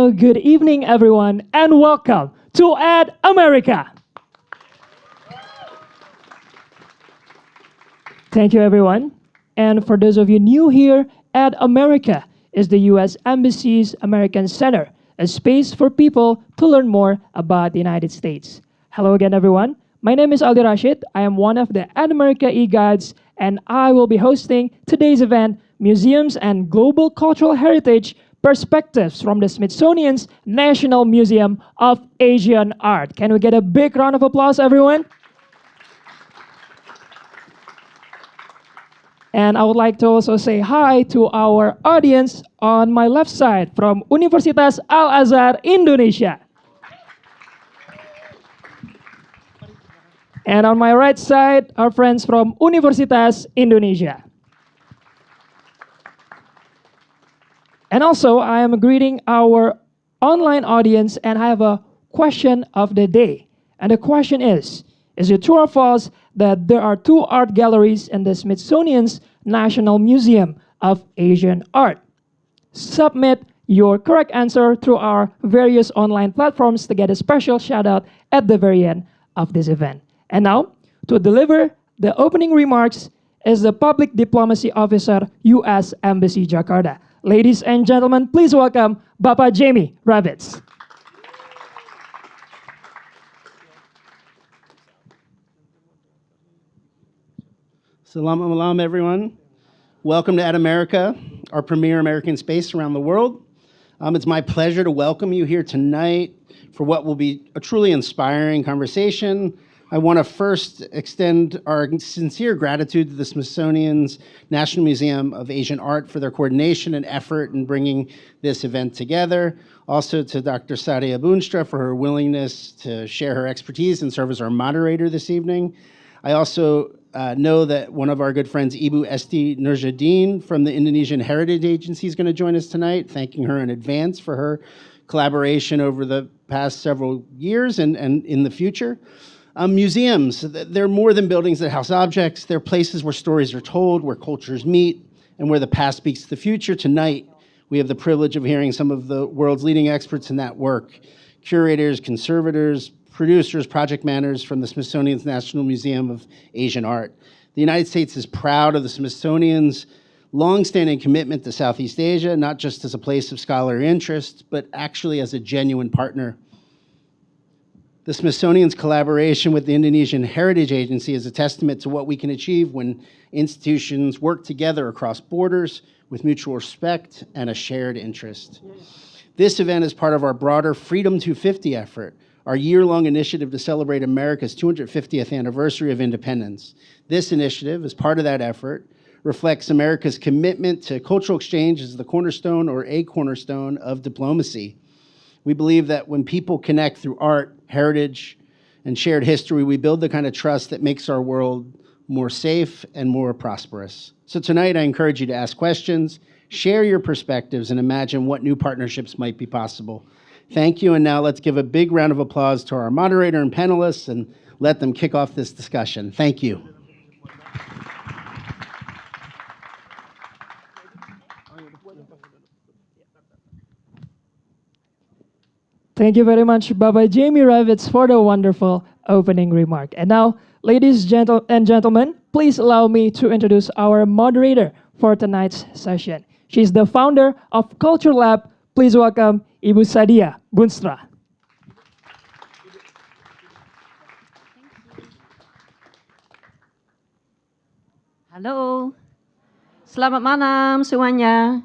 Hello, good evening, everyone, and welcome to Ad America. Thank you, everyone. And for those of you new here, Ad America is the U.S. Embassy's American Center, a space for people to learn more about the United States. Hello again, everyone. My name is Ali Rashid. I am one of the Ad America e-guides, and I will be hosting today's event, Museums and Global Cultural Heritage Perspectives from the Smithsonian's National Museum of Asian Art. Can we get a big round of applause, everyone? And I would like to also say hi to our audience on my left side from Universitas Al-Azhar, Indonesia. And on my right side, our friends from Universitas Indonesia. And also, I am greeting our online audience, and I have a question of the day. And the question is it true or false that there are two art galleries in the Smithsonian's National Museum of Asian Art? Submit your correct answer through our various online platforms to get a special shout out at the very end of this event. And now, to deliver the opening remarks is the Public Diplomacy Officer, U.S. Embassy Jakarta. Ladies and gentlemen, please welcome Bapak Jamie Ravetz. Selamat malam, everyone. Welcome to Ad America, our premier American space around the world. It's my pleasure to welcome you here tonight for what will be a truly inspiring conversation. I want to first extend our sincere gratitude to the Smithsonian's National Museum of Asian Art for their coordination and effort in bringing this event together. Also to Dr. Sadiah Boonstra for her willingness to share her expertise and serve as our moderator this evening. I also know that one of our good friends, Ibu Esti Nurjadin from the Indonesian Heritage Agency is going to join us tonight, thanking her in advance for her collaboration over the past several years and in the future. Museums, they're more than buildings that house objects. They're places where stories are told, where cultures meet, and where the past speaks to the future. Tonight, we have the privilege of hearing some of the world's leading experts in that work. Curators, conservators, producers, project managers from the Smithsonian's National Museum of Asian Art. The United States is proud of the Smithsonian's longstanding commitment to Southeast Asia, not just as a place of scholarly interest, but actually as a genuine partner. The Smithsonian's collaboration with the Indonesian Heritage Agency is a testament to what we can achieve when institutions work together across borders with mutual respect and a shared interest. This event is part of our broader Freedom 250 effort, our year-long initiative to celebrate America's 250th anniversary of independence. This initiative, as part of that effort, reflects America's commitment to cultural exchange as the cornerstone or a cornerstone of diplomacy. We believe that when people connect through art, heritage, and shared history, we build the kind of trust that makes our world more safe and more prosperous. So tonight, I encourage you to ask questions, share your perspectives, and imagine what new partnerships might be possible. Thank you, and now let's give a big round of applause to our moderator and panelists and let them kick off this discussion. Thank you. Thank you very much, Bapak Jamie Ravetz, for the wonderful opening remark. And now, ladies and gentlemen, please allow me to introduce our moderator for tonight's session. She's the founder of CultureLab. Please welcome Ibu Sadiah Boonstra. Halo, selamat malam semuanya.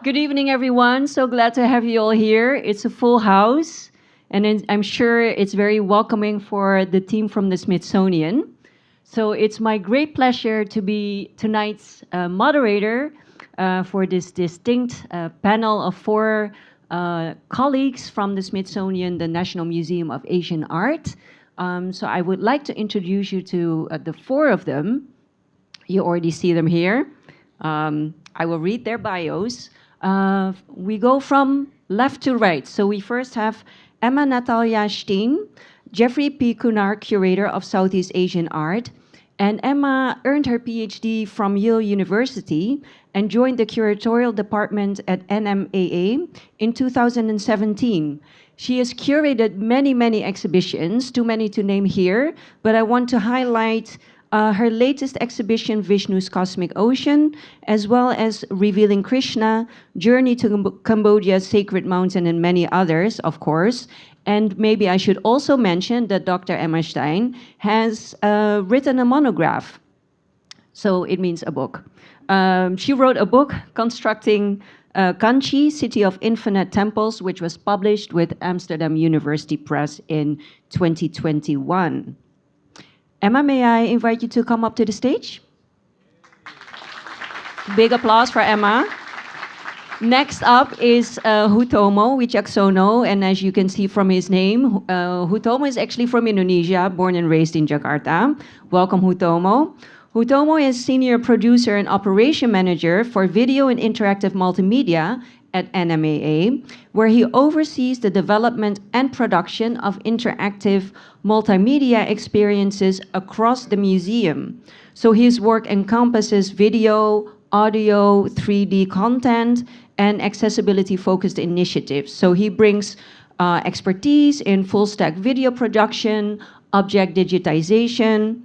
Good evening, everyone. So glad to have you all here. It's a full house, and I'm sure it's very welcoming for the team from the Smithsonian. So it's my great pleasure to be tonight's moderator for this distinct panel of four colleagues from the Smithsonian, the National Museum of Asian Art. So I would like to introduce you to the four of them. You already see them here. I will read their bios. We go from left to right. So we first have Natalya Stein, Jeffrey P. Cunard, Curator of Southeast Asian Art, And Emma earned her PhD from Yale University and joined the curatorial department at NMAA in 2017. She has curated many, many exhibitions, too many to name here, but I want to highlight her latest exhibition, Vishnu's Cosmic Ocean, as well as Revealing Krishna, Journey to Cambodia's Sacred Mountain, and many others, of course. And maybe I should also mention that Dr. Emma Stein has written a monograph. So it means a book. She wrote a book, Constructing Kanchi, City of Infinite Temples, which was published with Amsterdam University Press in 2021. Emma, may I invite you to come up to the stage? Big applause for Emma. Next up is Hutomo Wicaksono, and as you can see from his name, Hutomo is actually from Indonesia, born and raised in Jakarta. Welcome, Hutomo. Hutomo is Senior Producer and Operation Manager for Video and Interactive Multimedia at NMAA, where he oversees the development and production of interactive multimedia experiences across the museum. So his work encompasses video, audio, 3D content, and accessibility-focused initiatives. So he brings expertise in full-stack video production, object digitization,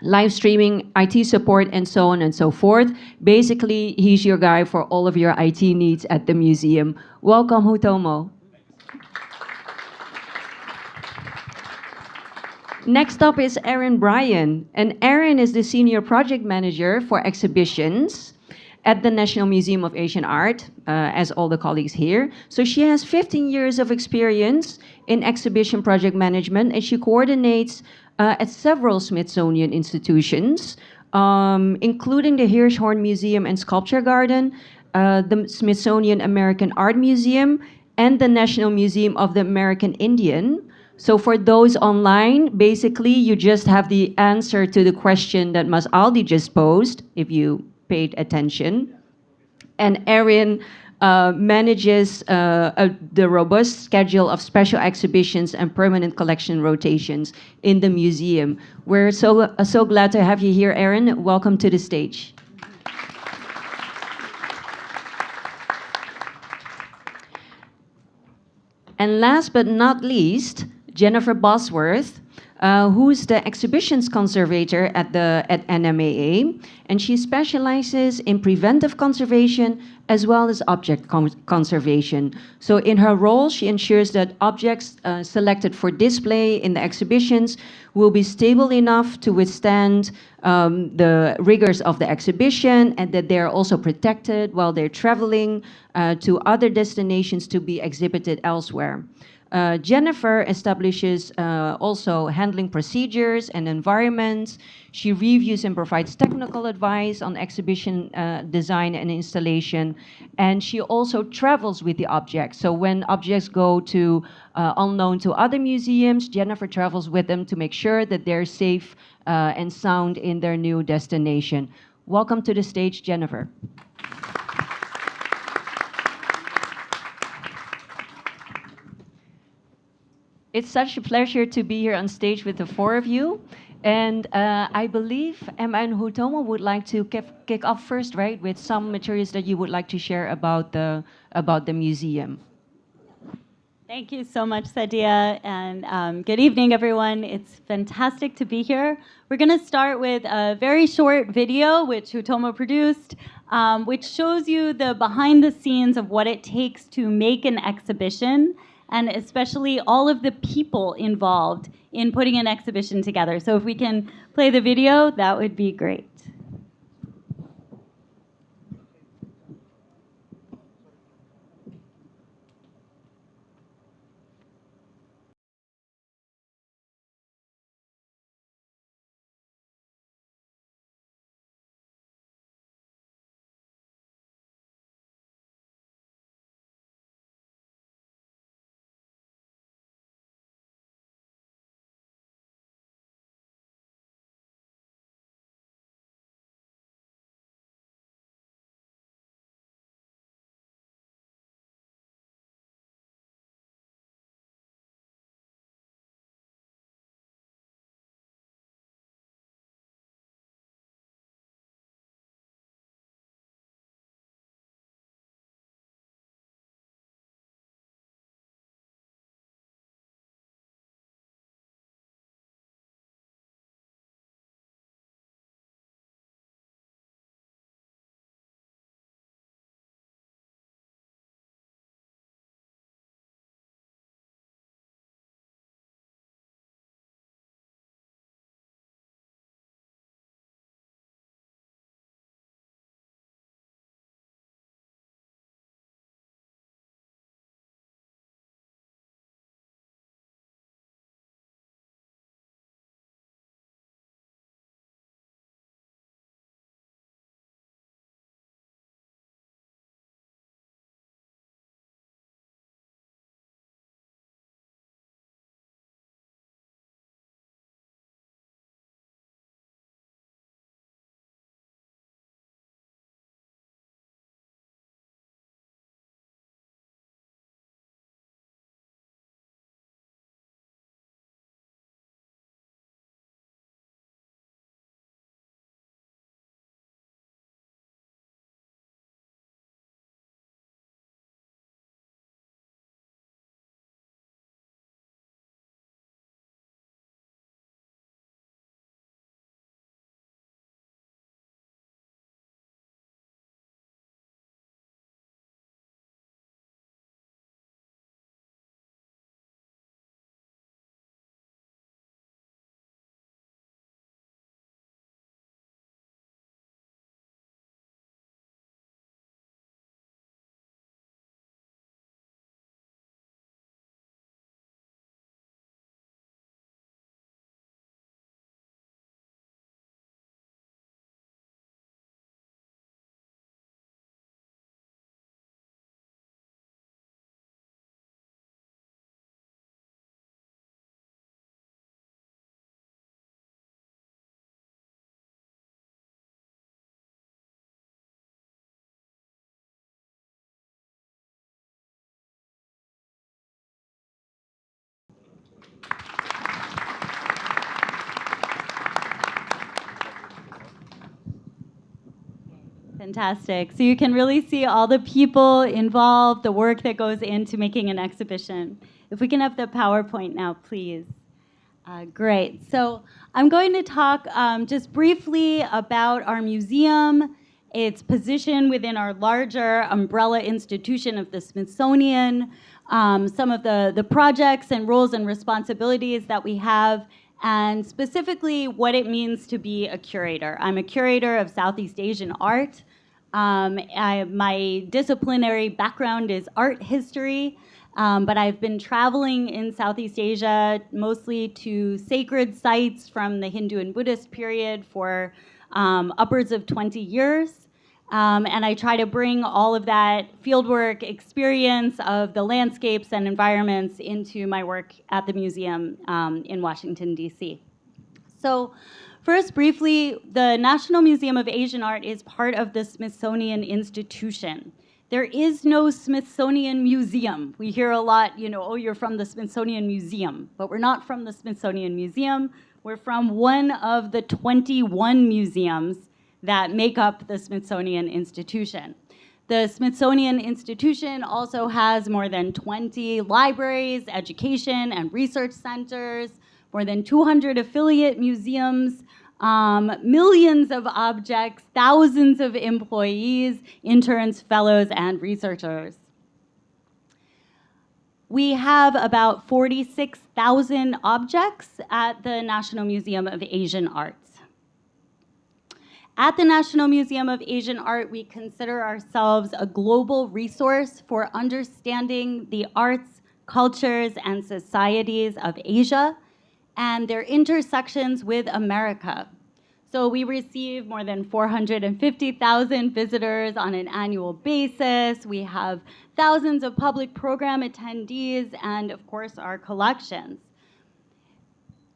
live streaming, IT support, and so on and so forth. Basically, he's your guy for all of your IT needs at the museum. Welcome, Hutomo. Next up is Erin Bryan, and Erin is the Senior Project Manager for Exhibitions at the National Museum of Asian Art, as all the colleagues here. So she has 15 years of experience in exhibition project management, and she coordinates at several Smithsonian institutions, including the Hirshhorn Museum and Sculpture Garden, the Smithsonian American Art Museum, and the National Museum of the American Indian. So for those online, basically you just have the answer to the question that Mas Aldi just posed, if you paid attention. And Erin manages the robust schedule of special exhibitions and permanent collection rotations in the museum. We're so glad to have you here, Erin. Welcome to the stage. And last but not least, Jenifer Bosworth, who's the exhibitions conservator at NMAA, and she specializes in preventive conservation as well as object conservation. So in her role, she ensures that objects selected for display in the exhibitions will be stable enough to withstand the rigors of the exhibition, and that they're also protected while they're traveling to other destinations to be exhibited elsewhere. Jenifer establishes also handling procedures and environments. She reviews and provides technical advice on exhibition design and installation. And she also travels with the objects. So when objects go to unknown to other museums, Jenifer travels with them to make sure that they're safe and sound in their new destination. Welcome to the stage, Jenifer. It's such a pleasure to be here on stage with the four of you. And I believe Emma and Hutomo would like to kick off first, right, with some materials that you would like to share about the museum. Thank you so much, Sadiah, and good evening, everyone. It's fantastic to be here. We're going to start with a very short video, which Hutomo produced, which shows you the behind the scenes of what it takes to make an exhibition, and especially all of the people involved in putting an exhibition together. So if we can play the video, that would be great. Fantastic. So you can really see all the people involved, the work that goes into making an exhibition. If we can have the PowerPoint now, please. Great. So I'm going to talk just briefly about our museum, its position within our larger umbrella institution of the Smithsonian, some of the projects and roles and responsibilities that we have, and specifically what it means to be a curator. I'm a curator of Southeast Asian art. My disciplinary background is art history, but I've been traveling in Southeast Asia mostly to sacred sites from the Hindu and Buddhist period for upwards of 20 years. And I try to bring all of that fieldwork experience of the landscapes and environments into my work at the museum in Washington, D.C. So first, briefly, the National Museum of Asian Art is part of the Smithsonian Institution. There is no Smithsonian Museum. We hear a lot, oh, you're from the Smithsonian Museum, but we're not from the Smithsonian Museum. We're from one of the 21 museums that make up the Smithsonian Institution. The Smithsonian Institution also has more than 20 libraries, education and research centers, more than 200 affiliate museums, millions of objects, thousands of employees, interns, fellows, and researchers. We have about 46,000 objects at the National Museum of Asian Art. At the National Museum of Asian Art, we consider ourselves a global resource for understanding the arts, cultures, and societies of Asia and their intersections with America. So we receive more than 450,000 visitors on an annual basis. We have thousands of public program attendees and, of course, our collections.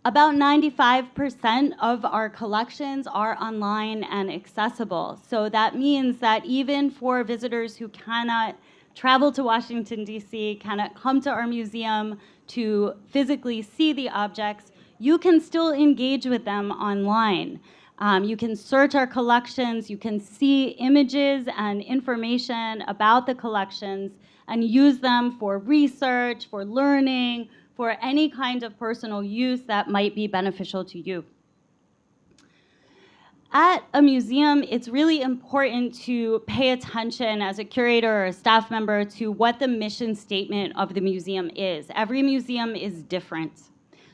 About 95% of our collections are online and accessible. So that means that even for visitors who cannot travel to Washington, D.C., cannot come to our museum to physically see the objects, you can still engage with them online. You can search our collections, you can see images and information about the collections and use them for research, for learning, for any kind of personal use that might be beneficial to you. At a museum, it's really important to pay attention as a curator or a staff member to what the mission statement of the museum is. Every museum is different.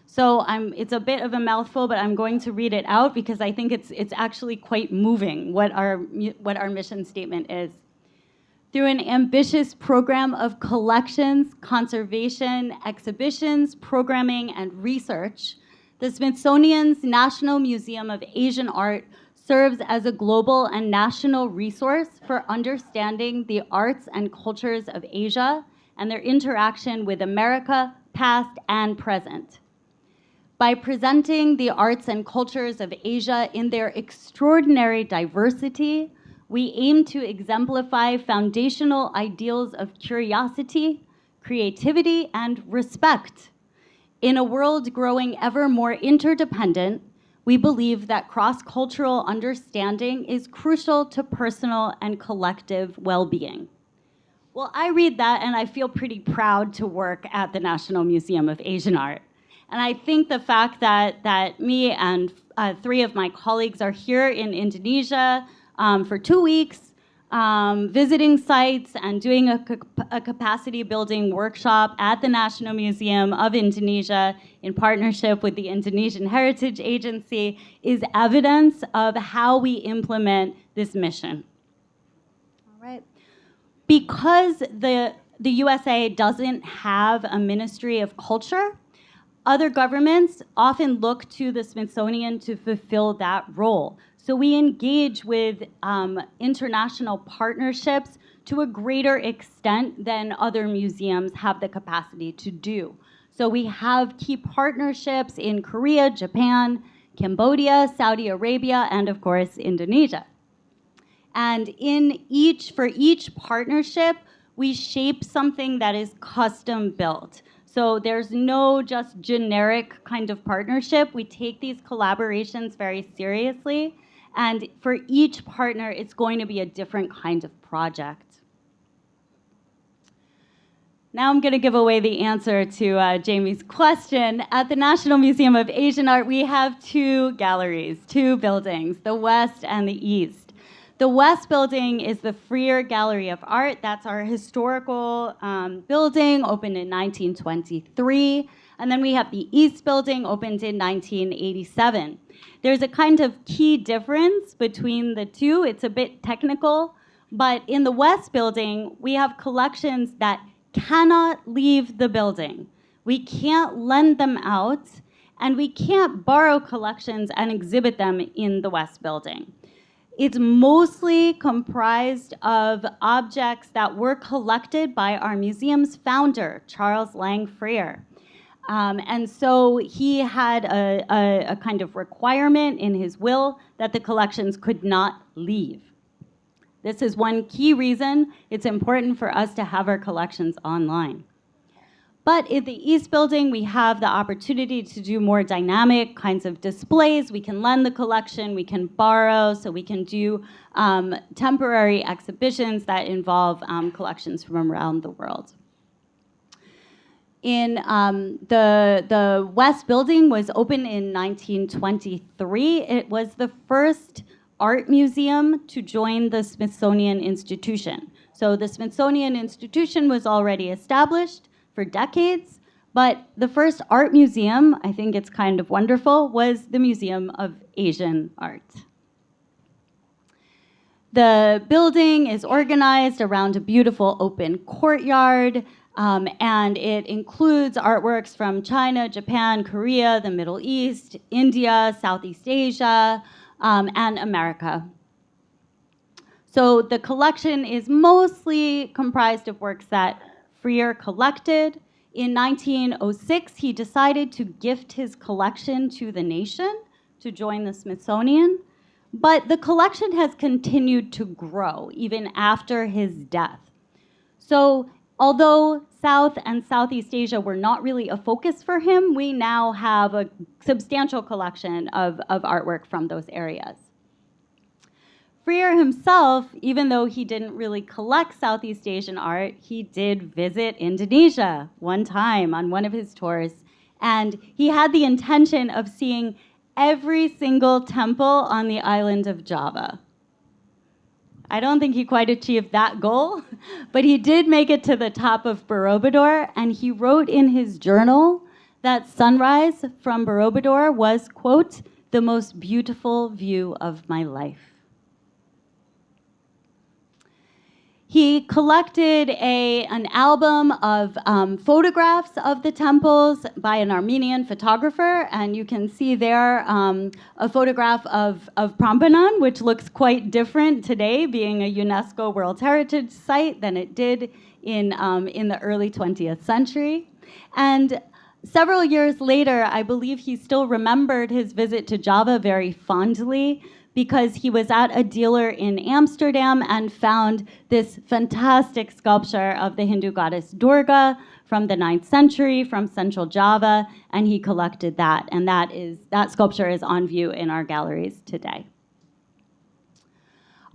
So it's a bit of a mouthful, but I'm going to read it out because I think it's actually quite moving what our mission statement is. Through an ambitious program of collections, conservation, exhibitions, programming, and research, the Smithsonian's National Museum of Asian Art serves as a global and national resource for understanding the arts and cultures of Asia and their interaction with America, past and present. By presenting the arts and cultures of Asia in their extraordinary diversity, we aim to exemplify foundational ideals of curiosity, creativity, and respect. In a world growing ever more interdependent, we believe that cross-cultural understanding is crucial to personal and collective well-being. Well, I read that and I feel pretty proud to work at the National Museum of Asian Art. And I think the fact that me and 3 of my colleagues are here in Indonesia for 2 weeks, visiting sites and doing a capacity building workshop at the National Museum of Indonesia in partnership with the Indonesian Heritage Agency is evidence of how we implement this mission. All right. Because the USA doesn't have a Ministry of Culture, other governments often look to the Smithsonian to fulfill that role. So we engage with international partnerships to a greater extent than other museums have the capacity to do. So we have key partnerships in Korea, Japan, Cambodia, Saudi Arabia, and of course, Indonesia. And for each partnership, we shape something that is custom built. So there's no just generic kind of partnership. We take these collaborations very seriously. And for each partner, it's going to be a different kind of project. Now I'm going to give away the answer to Jamie's question. At the National Museum of Asian Art, we have two galleries, two buildings, the West and the East. The West building is the Freer Gallery of Art. That's our historical building, opened in 1923. And then we have the East building, opened in 1987. There's a kind of key difference between the two. It's a bit technical, but in the West building, we have collections that cannot leave the building. We can't lend them out, and we can't borrow collections and exhibit them in the West building. It's mostly comprised of objects that were collected by our museum's founder, Charles Lang Freer. And so he had a kind of requirement in his will that the collections could not leave. This is one key reason it's important for us to have our collections online. But in the East building, we have the opportunity to do more dynamic kinds of displays. We can lend the collection, we can borrow, so we can do temporary exhibitions that involve collections from around the world. In the West building was opened in 1923. It was the first art museum to join the Smithsonian Institution. So the Smithsonian Institution was already established for decades, but the first art museum, I think it's kind of wonderful, was the Museum of Asian Art. The building is organized around a beautiful open courtyard, and it includes artworks from China, Japan, Korea, the Middle East, India, Southeast Asia, and America. So the collection is mostly comprised of works that Freer collected. In 1906, he decided to gift his collection to the nation to join the Smithsonian. But the collection has continued to grow even after his death. So although South and Southeast Asia were not really a focus for him, we now have a substantial collection of artwork from those areas. Freer himself, even though he didn't really collect Southeast Asian art, he did visit Indonesia one time on one of his tours, and he had the intention of seeing every single temple on the island of Java. I don't think he quite achieved that goal, but he did make it to the top of Borobudur, and he wrote in his journal that sunrise from Borobudur was, quote, the most beautiful view of my life. He collected an album of photographs of the temples by an Armenian photographer, and you can see there a photograph of Prambanan, which looks quite different today, being a UNESCO World Heritage Site, than it did in the early 20th century. And several years later, I believe he still remembered his visit to Java very fondly, because he was at a dealer in Amsterdam and found this fantastic sculpture of the Hindu goddess Durga from the 9th century from Central Java, and he collected that, and that sculpture is on view in our galleries today.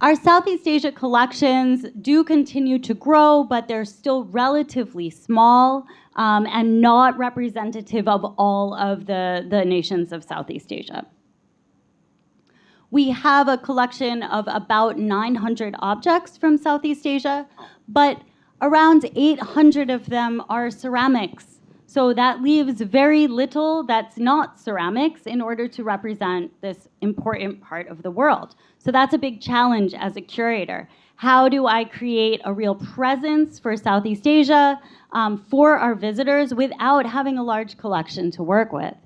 Our Southeast Asia collections do continue to grow, but they're still relatively small and not representative of all of the nations of Southeast Asia. We have a collection of about 900 objects from Southeast Asia, but around 800 of them are ceramics. So that leaves very little that's not ceramics in order to represent this important part of the world. So that's a big challenge as a curator. How do I create a real presence for Southeast Asia for our visitors without having a large collection to work with?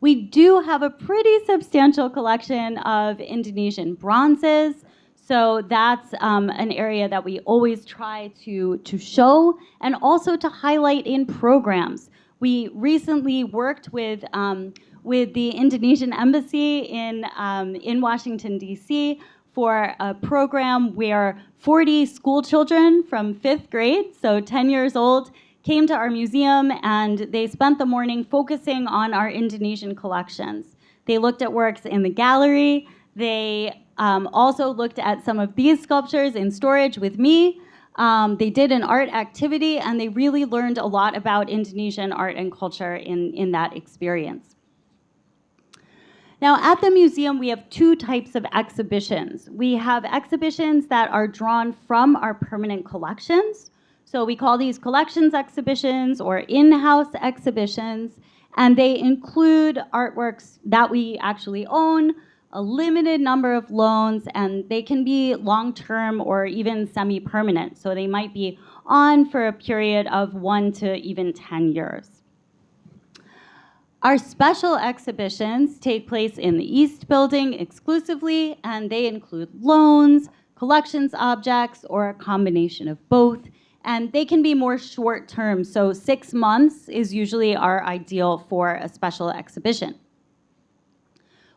We do have a pretty substantial collection of Indonesian bronzes, so that's an area that we always try to show and also to highlight in programs. We recently worked with the Indonesian Embassy in Washington, D.C. for a program where 40 school children from 5th grade, so 10 years old, came to our museum, and they spent the morning focusing on our Indonesian collections. They looked at works in the gallery. They also looked at some of these sculptures in storage with me. They did an art activity, and they really learned a lot about Indonesian art and culture in that experience. Now, at the museum, we have two types of exhibitions. We have exhibitions that are drawn from our permanent collections. So we call these collections exhibitions or in-house exhibitions, and they include artworks that we actually own, a limited number of loans, and they can be long-term or even semi-permanent. So they might be on for a period of 1 to even 10 years. Our special exhibitions take place in the East Building exclusively, and they include loans, collections objects, or a combination of both. And they can be more short-term, so 6 months is usually our ideal for a special exhibition.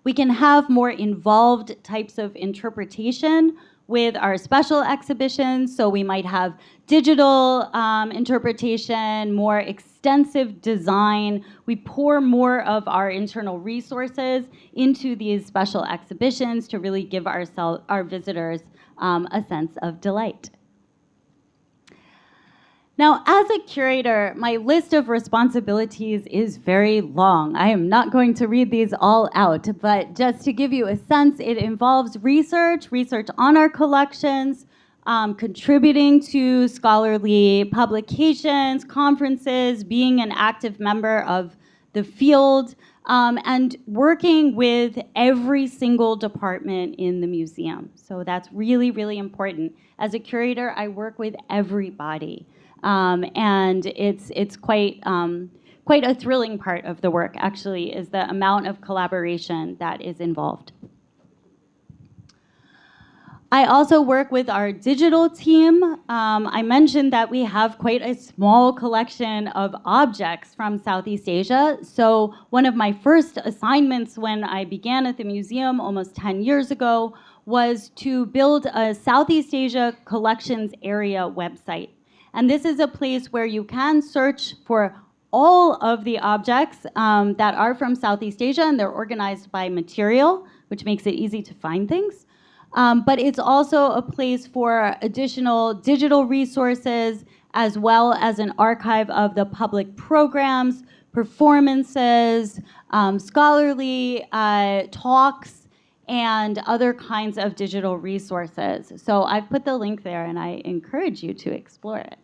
We can have more involved types of interpretation with our special exhibitions, so we might have digital interpretation, more extensive design. We pour more of our internal resources into these special exhibitions to really give our visitors a sense of delight. Now, as a curator, my list of responsibilities is very long. I am not going to read these all out, but just to give you a sense, it involves research on our collections, contributing to scholarly publications, conferences, being an active member of the field, and working with every single department in the museum. So that's really, really important. As a curator, I work with everybody. And it's quite a thrilling part of the work, actually, is the amount of collaboration that is involved. I also work with our digital team. I mentioned that we have quite a small collection of objects from Southeast Asia. So one of my first assignments when I began at the museum almost 10 years ago was to build a Southeast Asia collections area website. And this is a place where you can search for all of the objects that are from Southeast Asia, and they're organized by material, which makes it easy to find things. But it's also a place for additional digital resources, as well as an archive of the public programs, performances, scholarly talks, and other kinds of digital resources. So I've put the link there, and I encourage you to explore it.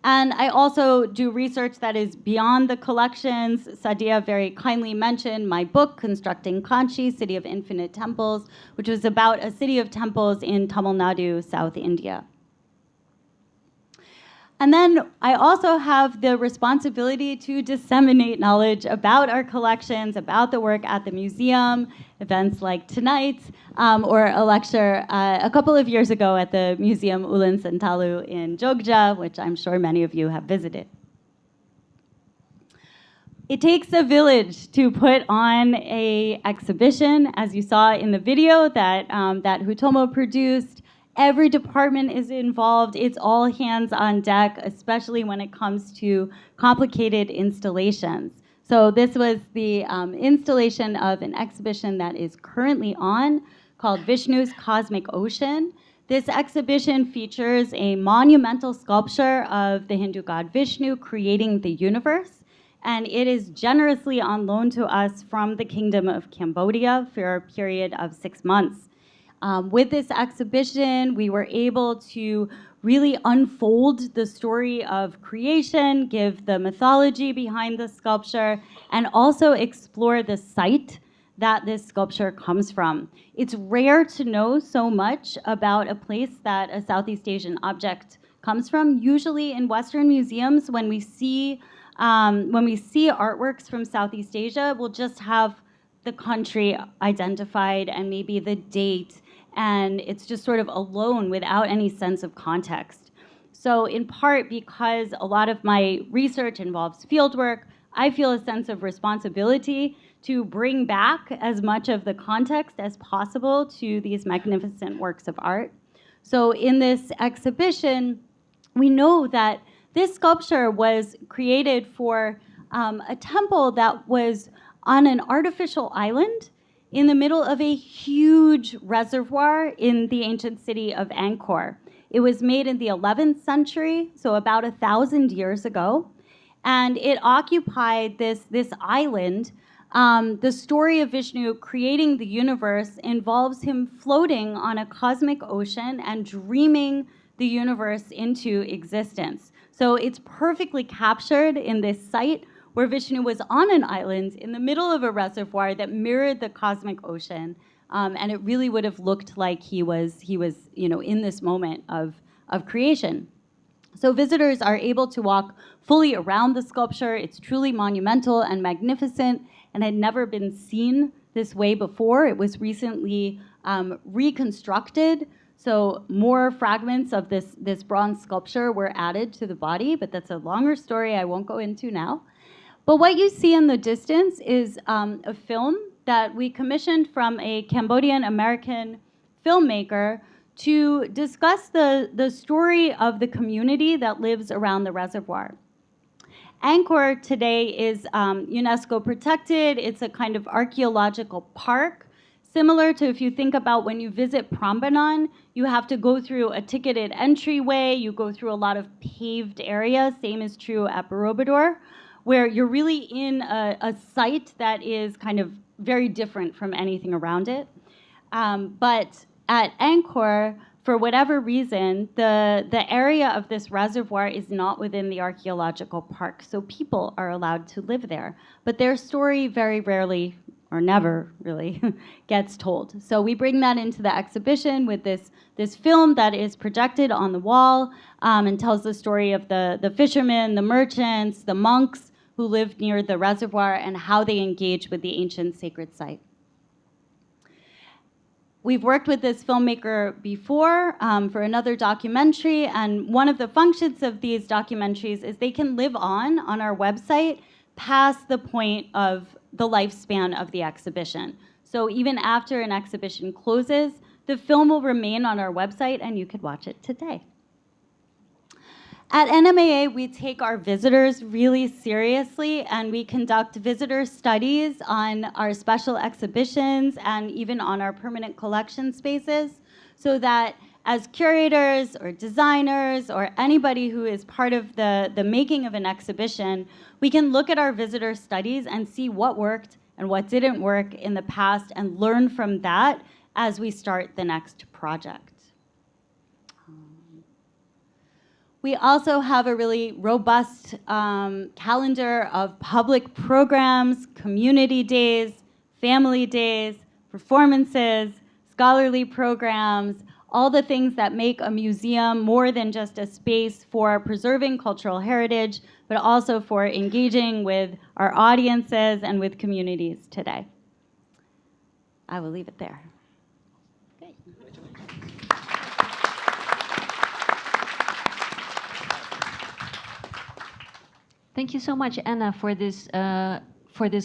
And I also do research that is beyond the collections. Sadiah very kindly mentioned my book, Constructing Kanchi, City of Infinite Temples, which was about a city of temples in Tamil Nadu, South India. And then I also have the responsibility to disseminate knowledge about our collections, about the work at the museum, events like tonight, or a lecture a couple of years ago at the Museum Ulen Sentalu in Jogja, which I'm sure many of you have visited. It takes a village to put on an exhibition, as you saw in the video that Hutomo produced. Every department is involved. It's all hands on deck, especially when it comes to complicated installations. So this was the installation of an exhibition that is currently on called Vishnu's Cosmic Ocean. This exhibition features a monumental sculpture of the Hindu god Vishnu creating the universe, and it is generously on loan to us from the Kingdom of Cambodia for a period of 6 months. With this exhibition, we were able to really unfold the story of creation, give the mythology behind the sculpture, and also explore the site that this sculpture comes from. It's rare to know so much about a place that a Southeast Asian object comes from. Usually in Western museums, when we see artworks from Southeast Asia, we'll just have the country identified and maybe the date, and it's just sort of alone without any sense of context. So in part because a lot of my research involves fieldwork, I feel a sense of responsibility to bring back as much of the context as possible to these magnificent works of art. So in this exhibition, we know that this sculpture was created for a temple that was on an artificial island in the middle of a huge reservoir in the ancient city of Angkor. It was made in the 11th century, so about 1,000 years ago, and it occupied this island. The story of Vishnu creating the universe involves him floating on a cosmic ocean and dreaming the universe into existence. So it's perfectly captured in this site where Vishnu was on an island in the middle of a reservoir that mirrored the cosmic ocean, and it really would have looked like he was in this moment of creation. So visitors are able to walk fully around the sculpture. It's truly monumental and magnificent, and had never been seen this way before. It was recently reconstructed, so more fragments of this bronze sculpture were added to the body, but that's a longer story I won't go into now. But what you see in the distance is a film that we commissioned from a Cambodian-American filmmaker to discuss the story of the community that lives around the reservoir. Angkor today is UNESCO protected. It's a kind of archaeological park. Similar to if you think about when you visit Prambanan, you have to go through a ticketed entryway, you go through a lot of paved areas. Same is true at Borobudur, where you're really in a site that is kind of very different from anything around it. But at Angkor, for whatever reason, the area of this reservoir is not within the archaeological park, so people are allowed to live there. But their story very rarely, or never really, gets told. So we bring that into the exhibition with this film that is projected on the wall and tells the story of the fishermen, the merchants, the monks who lived near the reservoir and how they engaged with the ancient sacred site. We've worked with this filmmaker before for another documentary, and one of the functions of these documentaries is they can live on our website past the point of the lifespan of the exhibition. So even after an exhibition closes, the film will remain on our website and you could watch it today. At NMAA, we take our visitors really seriously, and we conduct visitor studies on our special exhibitions and even on our permanent collection spaces, so that as curators or designers or anybody who is part of the making of an exhibition, we can look at our visitor studies and see what worked and what didn't work in the past and learn from that as we start the next project. We also have a really robust calendar of public programs, community days, family days, performances, scholarly programs, all the things that make a museum more than just a space for preserving cultural heritage, but also for engaging with our audiences and with communities today. I will leave it there. Okay. Thank you so much, Anna, for this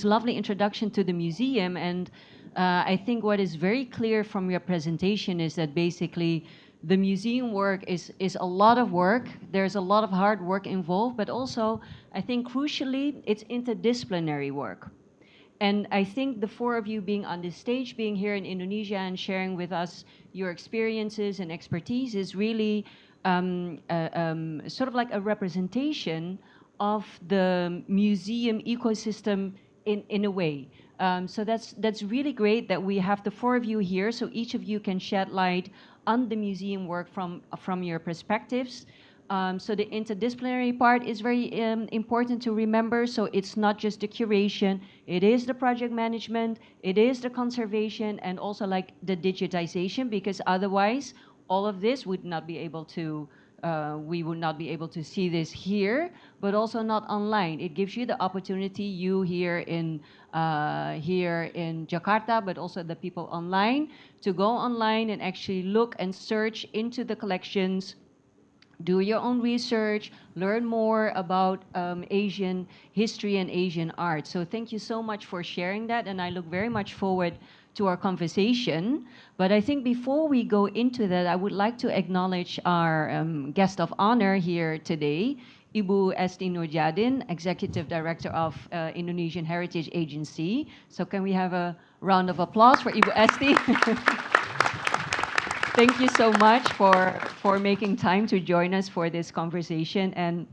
lovely introduction to the museum. And I think what is very clear from your presentation is that basically the museum work is a lot of work. There's a lot of hard work involved, but also I think crucially it's interdisciplinary work. And I think the four of you being on this stage, being here in Indonesia and sharing with us your experiences and expertise is really sort of like a representation of the museum ecosystem in a way. So that's really great that we have the four of you here, so each of you can shed light on the museum work from your perspectives. So the interdisciplinary part is very important to remember. So it's not just the curation, it is the project management, it is the conservation, and also like the digitization, because otherwise all of this would not be able to we would not be able to see this here, but also not online. It gives you the opportunity, you here in Jakarta, but also the people online, to go online and actually look and search into the collections, do your own research, learn more about Asian history and Asian art. So thank you so much for sharing that, and I look very much forward to our conversation. But I think before we go into that, I would like to acknowledge our guest of honor here today, Ibu Esti Nurjadin, Executive Director of Indonesian Heritage Agency. So can we have a round of applause for Ibu Esti? Thank you so much for making time to join us for this conversation. And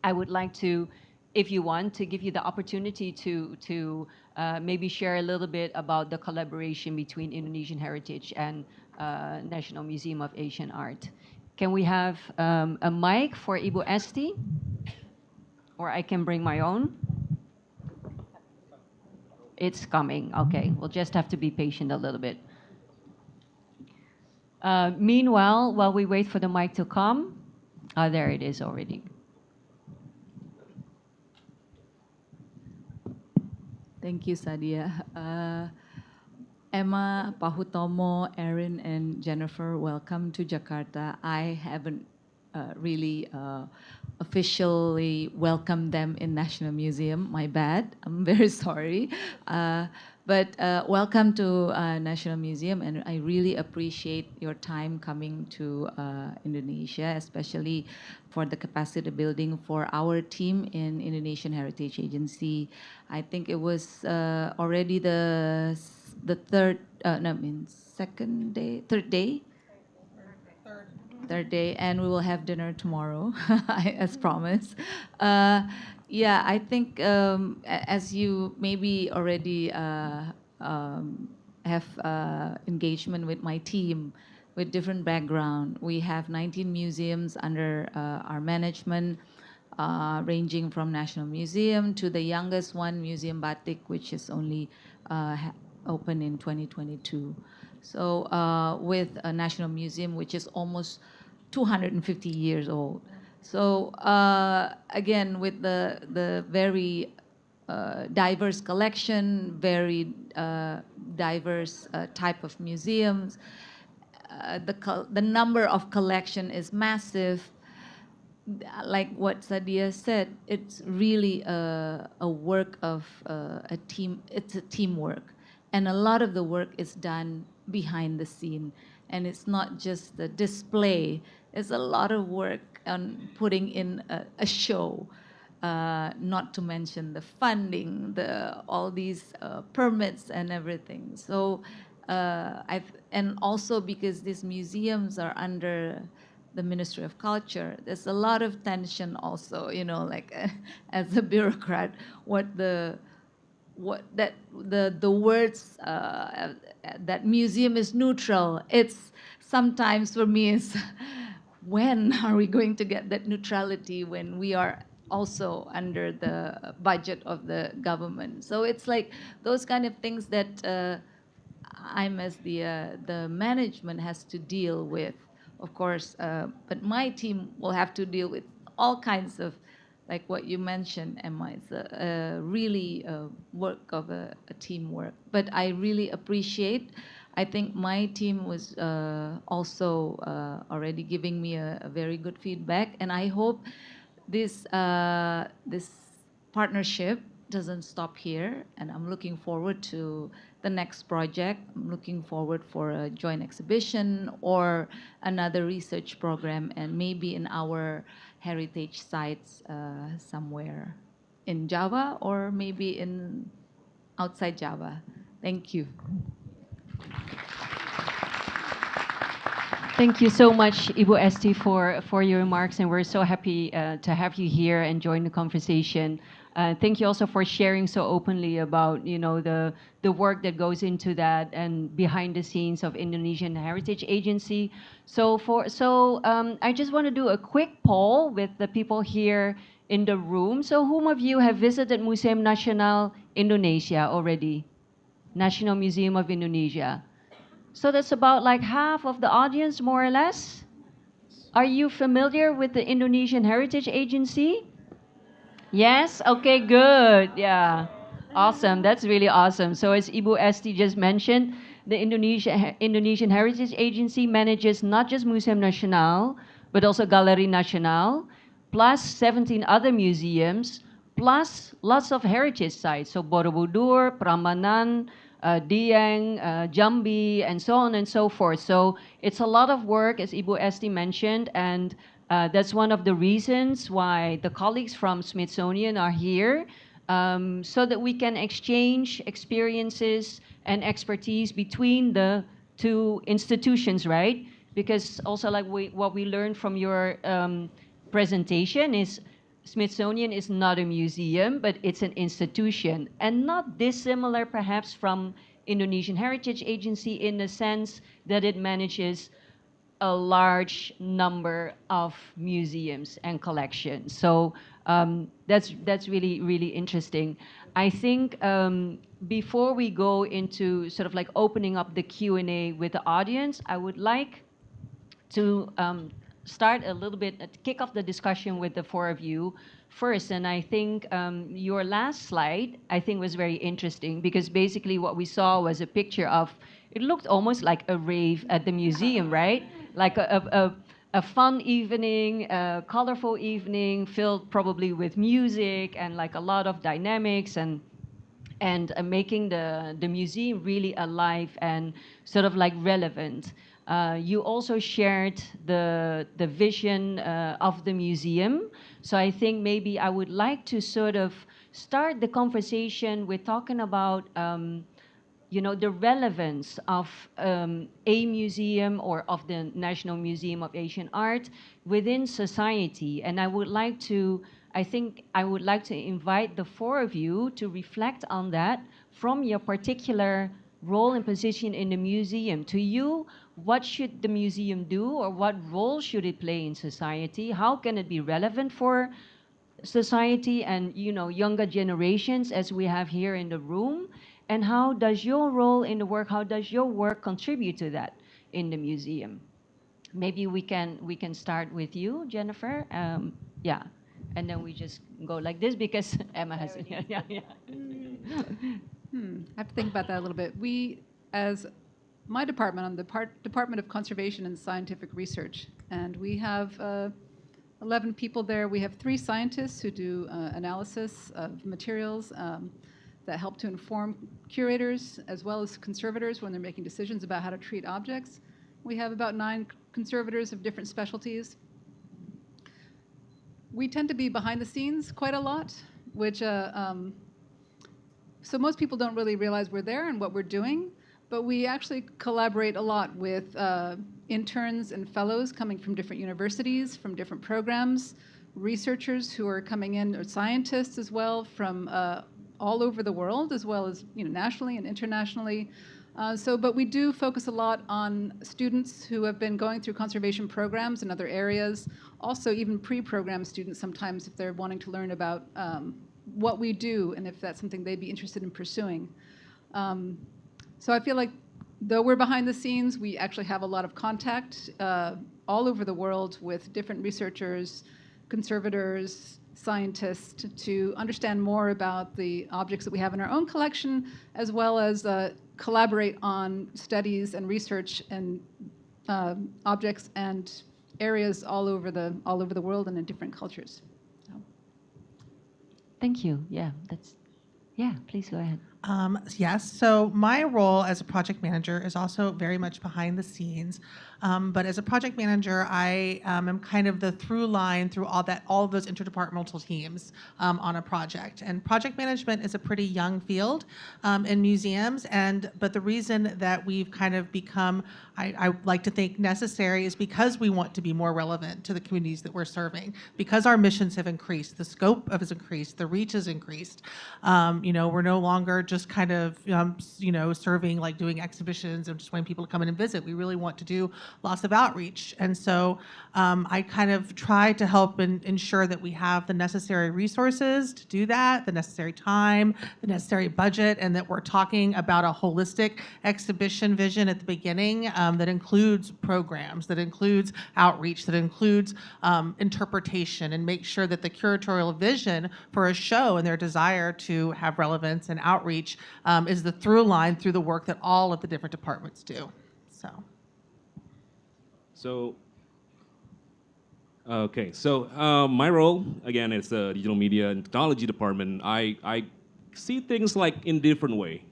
I would like to, if you want, to give you the opportunity to maybe share a little bit about the collaboration between Indonesian Heritage and National Museum of Asian Art. Can we have a mic for Ibu Esti? Or I can bring my own. It's coming. Okay, we'll just have to be patient a little bit. Meanwhile, while we wait for the mic to come, there it is already. Thank you, Sadiah. Emma, Pak Hutomo, Erin, and Jenifer, welcome to Jakarta. I haven't really officially welcomed them in National Museum. My bad. I'm very sorry. But welcome to National Museum, and I really appreciate your time coming to Indonesia, especially for the capacity building for our team in Indonesian Heritage Agency. I think it was already the third, third day, and we will have dinner tomorrow, as promised. Yeah, I think as you maybe already have engagement with my team with different background. We have 19 museums under our management, ranging from National Museum to the youngest one, Museum Batik, which is only open in 2022. So with a National Museum, which is almost 250 years old. So again, with the very diverse collection, very diverse type of museums, the number of collection is massive. Like what Sadiah said, it's really a work of a team. It's a teamwork, and a lot of the work is done behind the scene. And it's not just the display. It's a lot of work on putting in a show, not to mention the funding, all these permits and everything. So and also because these museums are under the Ministry of Culture, there's a lot of tension also, you know, like as a bureaucrat, the words that museum is neutral. It's sometimes for me is when are we going to get that neutrality when we are also under the budget of the government? So it's like those kind of things that I'm as the management has to deal with, of course. But my team will have to deal with all kinds of, like what you mentioned, Emma. It's really work of a teamwork. But I really appreciate. I think my team was also already giving me a very good feedback, and I hope this partnership doesn't stop here. And I'm looking forward to the next project. I'm looking forward for a joint exhibition or another research program, and maybe in our heritage sites somewhere in Java or maybe in outside Java. Thank you. Thank you so much, Ibu Esti, for your remarks, and we're so happy to have you here and join the conversation. Thank you also for sharing so openly about, you know, the work that goes into that and behind the scenes of Indonesian Heritage Agency. So I just want to do a quick poll with the people here in the room. So whom of you have visited Museum Nasional Indonesia already? National Museum of Indonesia. So that's about like half of the audience, more or less. Are you familiar with the Indonesian Heritage Agency? Yes? Okay, good. Yeah. Awesome. That's really awesome. So as Ibu Esti just mentioned, the Indonesian Heritage Agency manages not just Museum Nasional, but also Galeri Nasional, plus 17 other museums, plus lots of heritage sites. So Borobudur, Prambanan, Dieng, Jambi, and so on and so forth. So it's a lot of work, as Ibu Esti mentioned, and That's one of the reasons why the colleagues from Smithsonian are here, so that we can exchange experiences and expertise between the two institutions, right? Because also like what we learned from your presentation is Smithsonian is not a museum, but it's an institution, and not dissimilar perhaps from Indonesian Heritage Agency in the sense that it manages a large number of museums and collections. So that's really, really interesting. I think before we go into sort of like opening up the Q&A with the audience, I would like to start a little bit, kick off the discussion with the four of you first. And I think your last slide, I think, was very interesting because basically what we saw was a picture of, it looked almost like a rave at the museum, right? Like a fun evening, a colorful evening filled probably with music and like a lot of dynamics and making the museum really alive and sort of like relevant. You also shared the vision of the museum. So I think maybe I would like to sort of start the conversation with talking about you know, the relevance of a museum or of the National Museum of Asian Art within society. And I would like to, I think I would like to invite the four of you to reflect on that from your particular role and position in the museum. To you, what should the museum do, or what role should it play in society? How can it be relevant for society and, you know, younger generations as we have here in the room? And how does your role in the work, how does your work contribute to that in the museum? Maybe we can start with you, Jenifer. Yeah, and then we just go like this because Emma has. Yeah. I have to think about that a little bit. We, as my department, on the Department of Conservation and Scientific Research, and we have 11 people there. We have 3 scientists who do analysis of materials that help to inform curators as well as conservators when they're making decisions about how to treat objects. We have about 9 conservators of different specialties. We tend to be behind the scenes quite a lot, which so most people don't really realize we're there and what we're doing, but we actually collaborate a lot with interns and fellows coming from different universities, from different programs, researchers who are coming in, or scientists as well, from all over the world, as well as, you know, nationally and internationally. But we do focus a lot on students who have been going through conservation programs in other areas, also even pre-program students sometimes if they're wanting to learn about what we do and if that's something they'd be interested in pursuing. So I feel like though we're behind the scenes, we actually have a lot of contact all over the world with different researchers, conservators, scientists, to understand more about the objects that we have in our own collection, as well as collaborate on studies and research and objects and areas all over the world and in different cultures. So. Thank you. Yeah, please go ahead. Yes, so my role as a project manager is also very much behind the scenes. But as a project manager, I am kind of the through line through all of those interdepartmental teams on a project. And project management is a pretty young field in museums. But the reason that we've kind of become, I like to think, necessary is because we want to be more relevant to the communities that we're serving. Because our missions have increased, the scope of has increased, the reach has increased. We're no longer just kind of, serving, like doing exhibitions and just wanting people to come in and visit. We really want to do lots of outreach. And so I kind of try to help ensure that we have the necessary resources to do that, the necessary time, the necessary budget, and that we're talking about a holistic exhibition vision at the beginning that includes programs, that includes outreach, that includes interpretation, and make sure that the curatorial vision for a show and their desire to have relevance and outreach is the through line through the work that all of the different departments do. So, my role, again, is the digital media and technology department. I see things like in different way.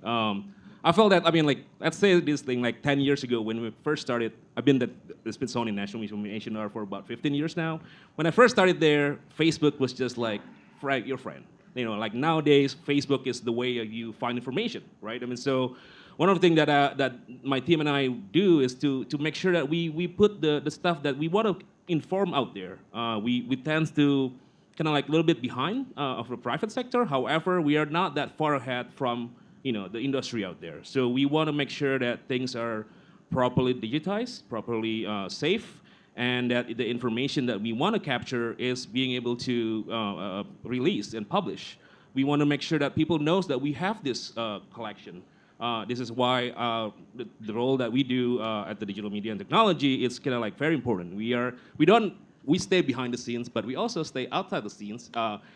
I felt that, I mean, like, let's say this thing, like 10 years ago when we first started, I've been at the Smithsonian National Museum in H&R for about 15 years now. When I first started there, Facebook was just like, your friend. You know, like nowadays, Facebook is the way you find information, right? I mean, so one of the things that my team and I do is to make sure that we put the stuff that we want to inform out there. We tend to kind of like a little bit behind of the private sector. However, we are not that far ahead from the industry out there. So we want to make sure that things are properly digitized, properly safe, and that the information that we want to capture is being able to release and publish. We want to make sure that people knows that we have this collection. This is why the role that we do at the Digital Media and Technology is kind of like very important. We stay behind the scenes, but we also stay outside the scenes.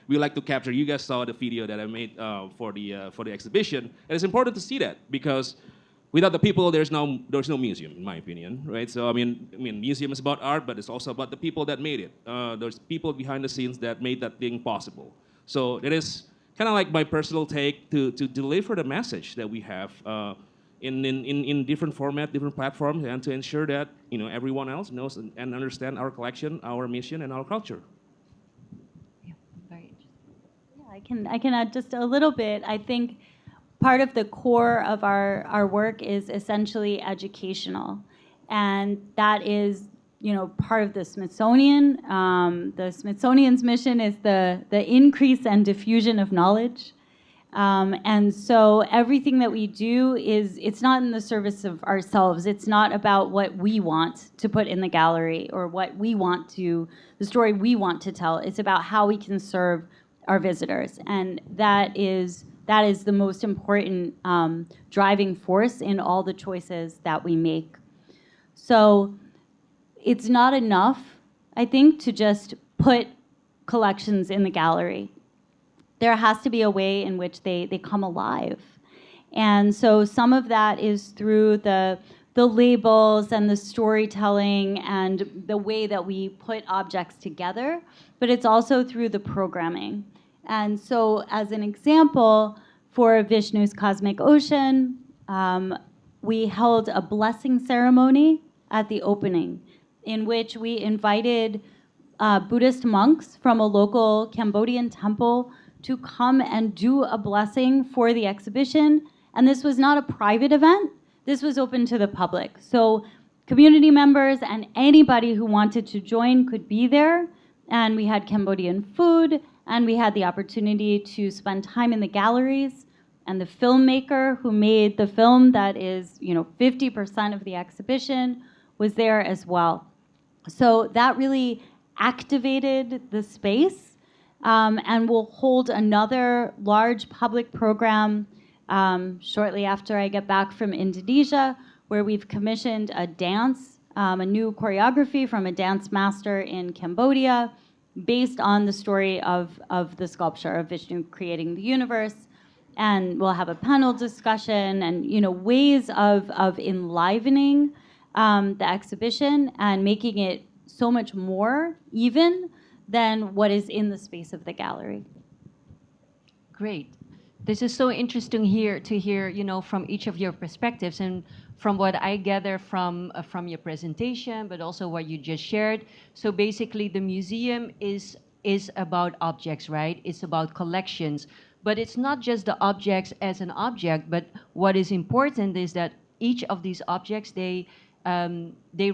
We like to capture. You guys saw the video that I made for the exhibition, and it's important to see that because without the people, there's no museum, in my opinion, right? So I mean, museum is about art, but it's also about the people that made it. There's people behind the scenes that made that thing possible. So it is kind of like my personal take to deliver the message that we have in different format, different platforms, and to ensure that everyone else knows and understand our collection, our mission, and our culture. Yeah, very interesting. Yeah, I can add just a little bit. I think part of the core of our work is essentially educational, and that is part of the Smithsonian. The Smithsonian's mission is the increase and diffusion of knowledge. And so everything that we do it's not in the service of ourselves. It's not about what we want to put in the gallery or the story we want to tell. It's about how we can serve our visitors. And that is the most important driving force in all the choices that we make. So it's not enough, I think, to just put collections in the gallery. There has to be a way in which they come alive. And so some of that is through the labels and the storytelling and the way that we put objects together, but it's also through the programming. And so as an example, for Vishnu's Cosmic Ocean, we held a blessing ceremony at the opening in which we invited Buddhist monks from a local Cambodian temple to come and do a blessing for the exhibition. And this was not a private event. This was open to the public. So community members and anybody who wanted to join could be there. And we had Cambodian food, and we had the opportunity to spend time in the galleries. And the filmmaker who made the film that is 50% of the exhibition was there as well. So that really activated the space. And we'll hold another large public program shortly after I get back from Indonesia, where we've commissioned a dance, a new choreography from a dance master in Cambodia, based on the story of the sculpture of Vishnu creating the universe. And we'll have a panel discussion and ways of enlivening the exhibition and making it so much more even than what is in the space of the gallery. Great. This is so interesting to hear, from each of your perspectives, and from what I gather from your presentation, but also what you just shared. So basically, the museum is about objects, right? It's about collections, but it's not just the objects as an object. But what is important is that each of these objects they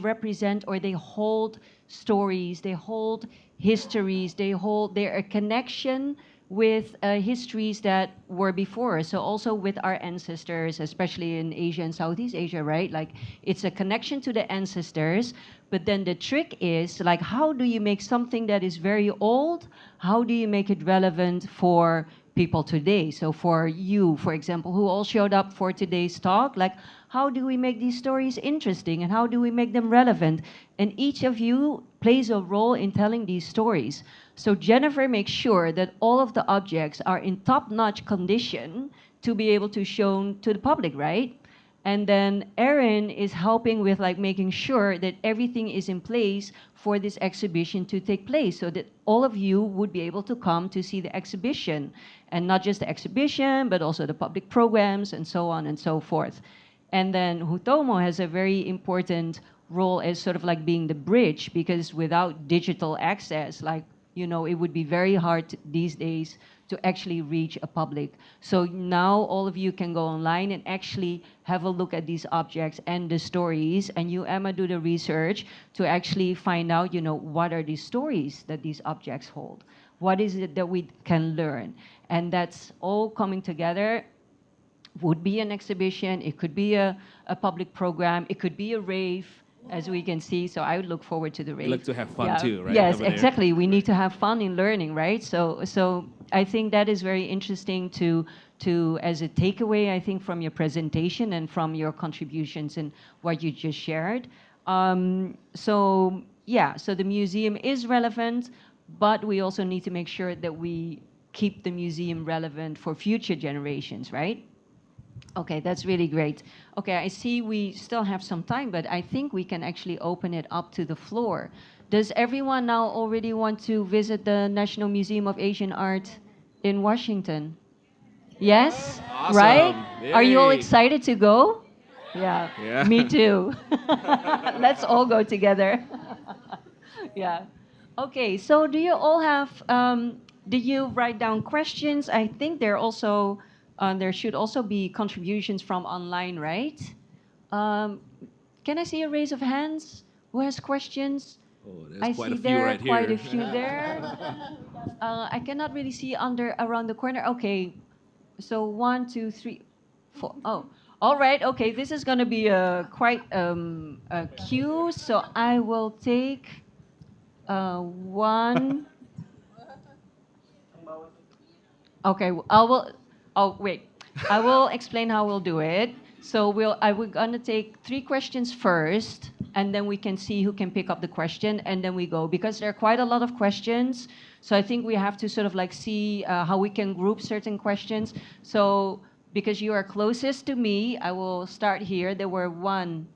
represent or they hold stories, they hold histories, they're a connection with histories that were before. So also with our ancestors, especially in Asia and Southeast Asia, right? Like it's a connection to the ancestors, but then the trick is like, how do you make something that is very old, how do you make it relevant for people today? So for you, for example, who all showed up for today's talk, like how do we make these stories interesting and how do we make them relevant? And each of you plays a role in telling these stories. So Jenifer makes sure that all of the objects are in top-notch condition to be able to shown to the public, right? And then Erin is helping with like making sure that everything is in place for this exhibition to take place so that all of you would be able to come to see the exhibition. And not just the exhibition, but also the public programs and so on and so forth. And then Hutomo has a very important role as sort of like being the bridge, because without digital access, like, you know, it would be very hard these days to actually reach a public. So now all of you can go online and actually have a look at these objects and the stories, and you, Emma, do the research to actually find out, you know, what are these stories that these objects hold? What is it that we can learn? And that's all coming together. Would be an exhibition, it could be a public program, it could be a rave, as we can see. So I would look forward to the rave. We like to have fun too, right? Yes, over there? exactly. We need to have fun in learning, right? So I think that is very interesting to as a takeaway, I think, from your presentation and from your contributions and what you just shared. So the museum is relevant, but we also need to make sure that we keep the museum relevant for future generations, right? Okay, that's really great. Okay, I see we still have some time, but I think we can actually open it up to the floor. Does everyone now already want to visit the National Museum of Asian Art in Washington? Yes? Awesome. Right? Are you all Yay. excited to go? Yeah, Yeah. me too. Let's all go together. Yeah. Okay, so do you all have, did you write down questions? I think there should also be contributions from online, right? Can I see a raise of hands? Who has questions? Oh, there's I quite see a few there right quite here. a few there. I cannot really see around the corner. Okay, so 1, 2, 3, 4. Oh, all right. Okay, this is going to be quite a queue. So I will take one. Okay, I will. Oh, wait. I will explain how we'll do it. So we're gonna take 3 questions first, and then we can see who can pick up the question, and then we go, because there are quite a lot of questions. So I think we have to sort of like see how we can group certain questions. So because you are closest to me, I will start here. There were 1,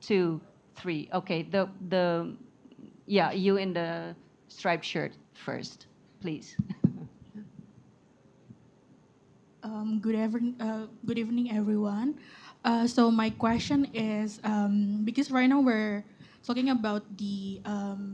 2, 3. Okay, you in the striped shirt first, please. Good evening, everyone. So my question is, because right now we're talking about the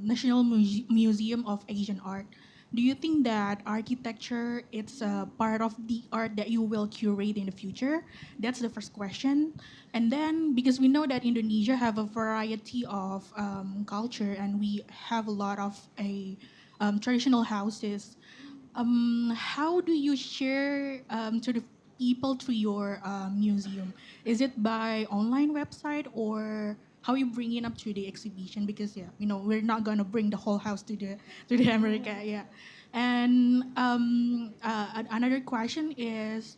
National Museum of Asian Art. Do you think that architecture is a part of the art that you will curate in the future? That's the first question. And then, because we know that Indonesia have a variety of culture, and we have a lot of traditional houses. How do you share to the people through your museum? Is it by online website, or how you bring it up to the exhibition? Because we're not gonna bring the whole house to the America, yeah. And another question is,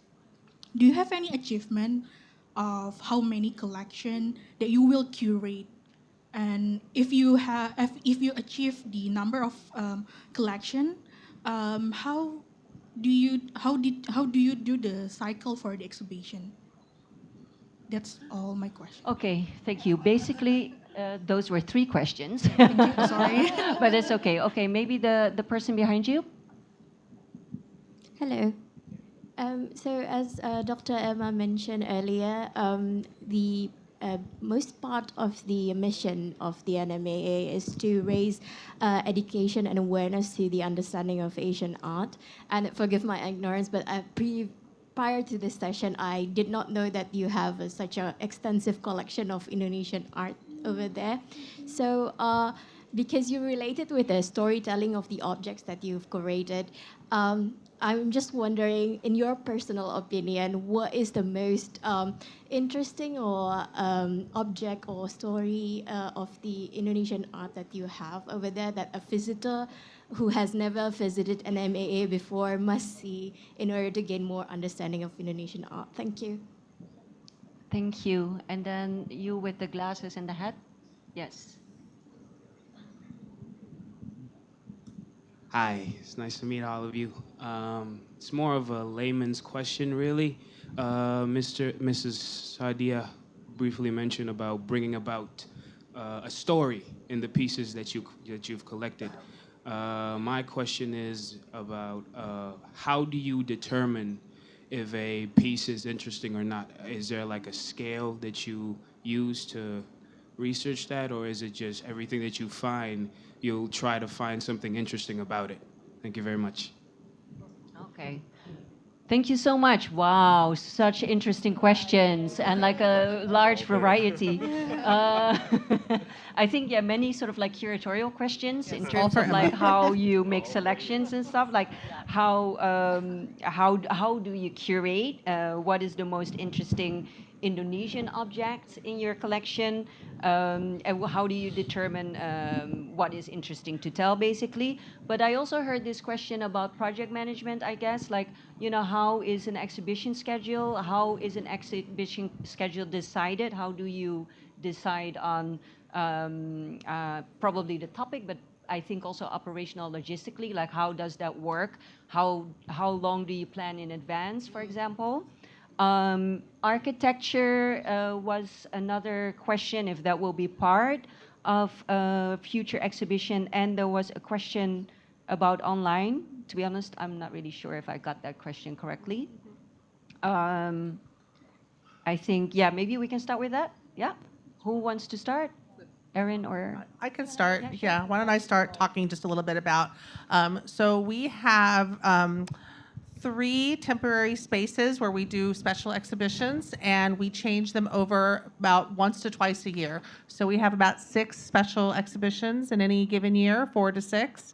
do you have any achievement of how many collection that you will curate? And if you achieve the number of collection, how do you do the cycle for the exhibition? That's all my question. Okay, thank you. Basically, those were 3 questions. Thank you. Sorry. But it's okay. Okay, maybe the person behind you? Hello. So as Dr. Emma mentioned earlier, the most part of the mission of the NMAA is to raise education and awareness to the understanding of Asian art. And forgive my ignorance, but prior to this session, I did not know that you have such an extensive collection of Indonesian art over there. So because you related with the storytelling of the objects that you've curated, I'm just wondering, in your personal opinion, what is the most interesting or object or story of the Indonesian art that you have over there that a visitor who has never visited an MAA before must see in order to gain more understanding of Indonesian art? Thank you. Thank you. And then you with the glasses and the hat? Yes. Hi, it's nice to meet all of you. It's more of a layman's question, really. Mrs. Sadiah, briefly mentioned about bringing about a story in the pieces that you've collected. My question is about how do you determine if a piece is interesting or not? Is there like a scale that you use to research that, or is it just everything that you find, you'll try to find something interesting about it? Thank you very much. Okay. Thank you so much. Wow, such interesting questions and like a large variety. I think, yeah, many sort of like curatorial questions in terms of like how you make selections and stuff, like how do you curate? What is the most interesting Indonesian objects in your collection? And how do you determine what is interesting to tell, basically? But I also heard this question about project management, I guess, like, you know, how is an exhibition schedule? How is an exhibition schedule decided? How do you decide on probably the topic, but I think also operational logistically, like how does that work? How long do you plan in advance, for example? Architecture was another question, if that will be part of a future exhibition. And there was a question about online. To be honest, I'm not really sure if I got that question correctly. I think, yeah, maybe we can start with that. Yeah. Who wants to start? Erin or? I can start. Yeah. Why don't I start talking just a little bit about, so we have 3 temporary spaces where we do special exhibitions, and we change them over about once to twice a year. So we have about 6 special exhibitions in any given year, 4 to 6.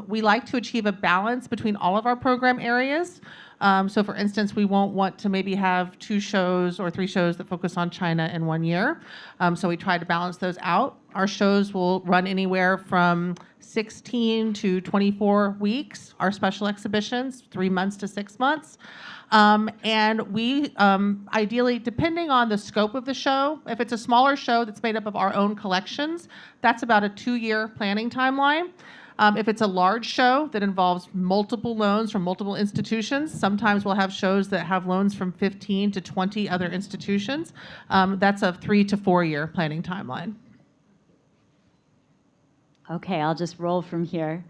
We like to achieve a balance between all of our program areas. So for instance, we won't want to maybe have 2 shows or 3 shows that focus on China in 1 year. So we try to balance those out. Our shows will run anywhere from 16 to 24 weeks, our special exhibitions, 3 months to 6 months. And we ideally, depending on the scope of the show, if it's a smaller show that's made up of our own collections, that's about a 2-year planning timeline. If it's a large show that involves multiple loans from multiple institutions, sometimes we'll have shows that have loans from 15 to 20 other institutions. That's a 3 to 4 year planning timeline. Okay, I'll just roll from here.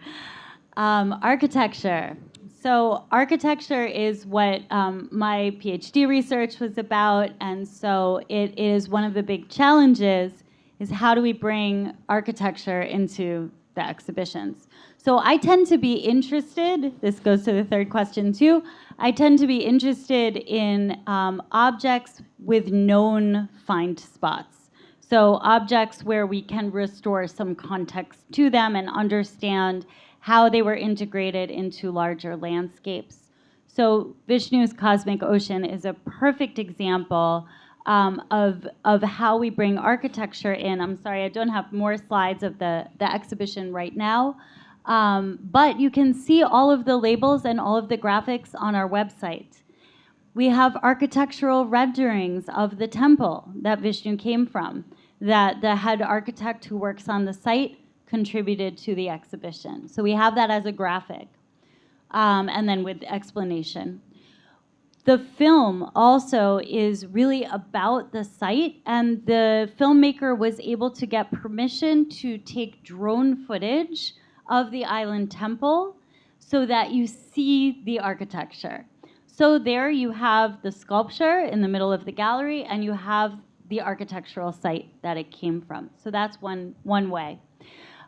Architecture. So architecture is what my PhD research was about, and so it is one of the big challenges is how do we bring architecture into the exhibitions. So I tend to be interested, this goes to the third question too, I tend to be interested in objects with known find spots. So objects where we can restore some context to them and understand how they were integrated into larger landscapes. So Vishnu's Cosmic Ocean is a perfect example of how we bring architecture in. I'm sorry, I don't have more slides of the exhibition right now, but you can see all of the labels and all of the graphics on our website. We have architectural renderings of the temple that Vishnu came from, that the head architect who works on the site contributed to the exhibition. So we have that as a graphic, and then with explanation. The film also is really about the site, and the filmmaker was able to get permission to take drone footage of the island temple so that you see the architecture. So there you have the sculpture in the middle of the gallery, and you have the architectural site that it came from. So that's one way.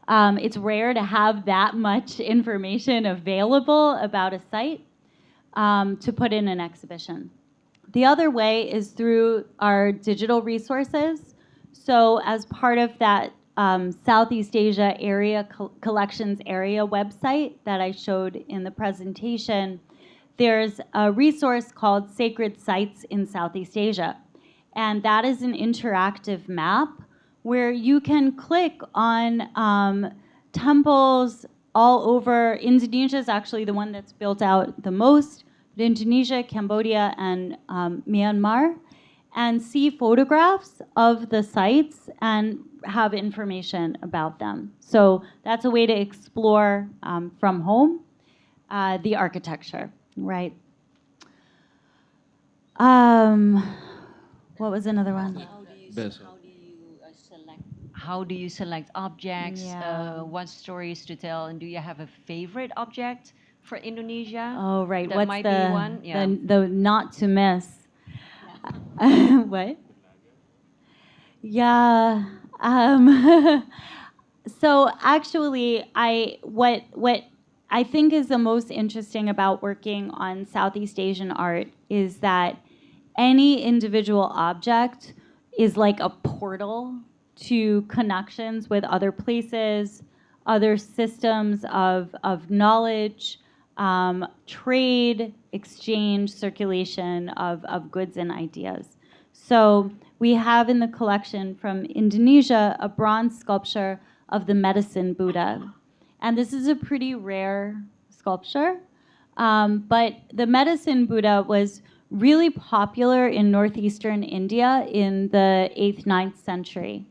It's rare to have that much information available about a site to put in an exhibition. The other way is through our digital resources. So as part of that Southeast Asia area collections area website that I showed in the presentation, there's a resource called Sacred Sites in Southeast Asia. And that is an interactive map where you can click on temples all over. Indonesia is actually the one that's built out the most, but Indonesia, Cambodia, and Myanmar, and see photographs of the sites and have information about them. So that's a way to explore from home the architecture, right? What was another one? Best. How do you select objects? Yeah. What stories to tell? And do you have a favorite object for Indonesia? Oh, right. That What's might the, be one. Yeah. the not to miss? What? Yeah. So actually, what I think is the most interesting about working on Southeast Asian art is that any individual object is like a portal to connections with other places, other systems of knowledge, trade, exchange, circulation of goods and ideas. So we have in the collection from Indonesia a bronze sculpture of the medicine Buddha. And this is a pretty rare sculpture. But the medicine Buddha was really popular in northeastern India in the 8th, 9th century.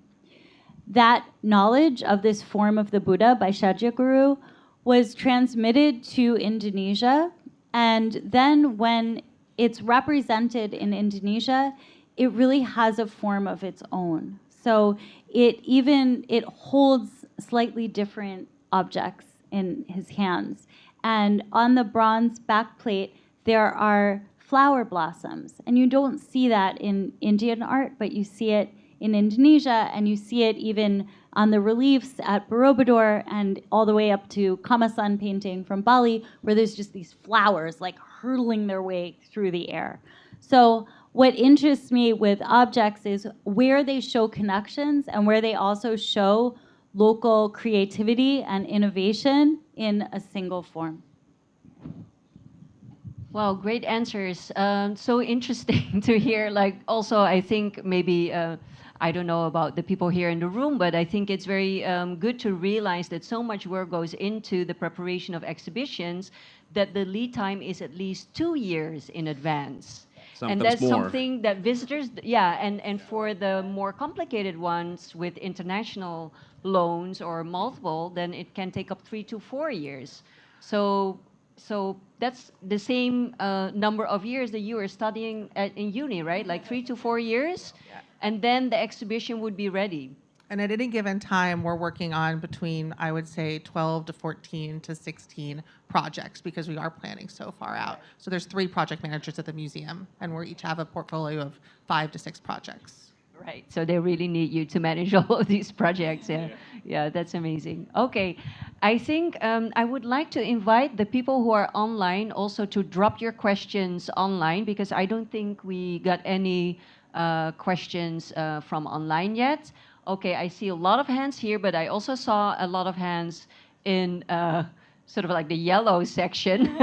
That knowledge of this form of the Buddha by Sadyaguru was transmitted to Indonesia. And then when it's represented in Indonesia, it really has a form of its own. So it holds slightly different objects in his hands. And on the bronze backplate, there are flower blossoms. And you don't see that in Indian art, but you see it in Indonesia, and you see it even on the reliefs at Borobudur and all the way up to Kamasan painting from Bali, where there's just these flowers like hurtling their way through the air. So what interests me with objects is where they show connections and where they also show local creativity and innovation in a single form. Wow, great answers. So interesting to hear. Like, also, I think maybe I don't know about the people here in the room, but I think it's very good to realize that so much work goes into the preparation of exhibitions that the lead time is at least 2 years in advance. Sometimes and that's more. something that visitors, yeah, and for the more complicated ones with international loans or multiple, then it can take up 3 to 4 years. So that's the same number of years that you were studying in uni, right? Like 3 to 4 years, and then the exhibition would be ready. And at any given time, we're working on between, I would say, 12 to 14 to 16 projects because we are planning so far out. So there's 3 project managers at the museum, and we each have a portfolio of 5 to 6 projects. Right, so they really need you to manage all of these projects. Yeah, that's amazing. Okay, I think I would like to invite the people who are online also to drop your questions online, because I don't think we got any questions from online yet. Okay, I see a lot of hands here, but I also saw a lot of hands in sort of like the yellow section.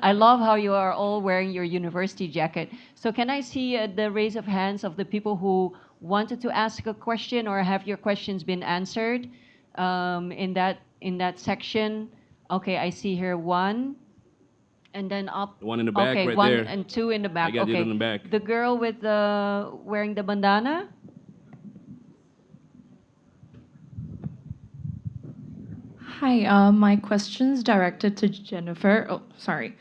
I love how you are all wearing your university jacket. So can I see the raise of hands of the people who wanted to ask a question or have your questions been answered in that section? Okay, I see here 1. And then up. 1 in the back, okay, right 1 there. and 2 in the back. I got okay. it in the back. The girl with the wearing the bandana. Hi, my question's directed to Jenifer. Oh, sorry.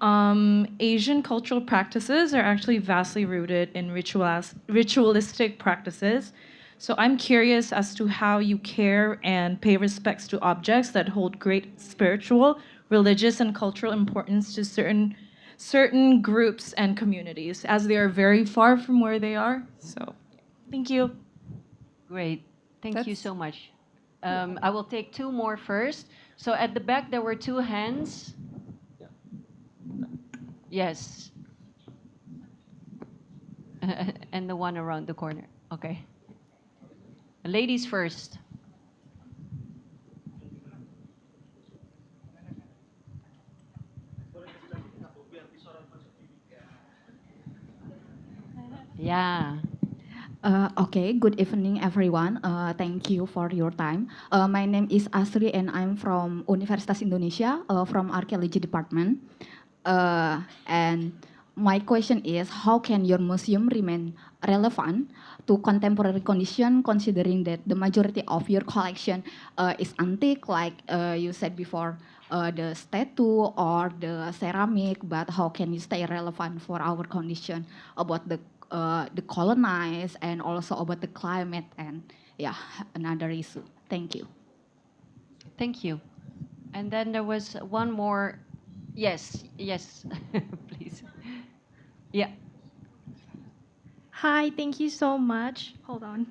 Asian cultural practices are actually vastly rooted in ritualistic practices. So I'm curious as to how you care and pay respects to objects that hold great spiritual, religious, and cultural importance to certain groups and communities, as they are very far from where they are. So, thank you. Great. Thank you so much. I will take 2 more first. So at the back, there were 2 hands. Yes. And the one around the corner. Okay. Ladies first. Yeah. Okay, good evening, everyone. Thank you for your time. My name is Asri, and I'm from Universitas Indonesia, from Archaeology Department. And my question is, how can your museum remain relevant to contemporary condition, considering that the majority of your collection is antique, like you said before, the statue or the ceramic, but how can you stay relevant for our condition about the the colonized and also about the climate and yeah, another issue. Thank you. Thank you. And then there was one more. Yes, yes, please. Yeah. Hi, thank you so much. Hold on.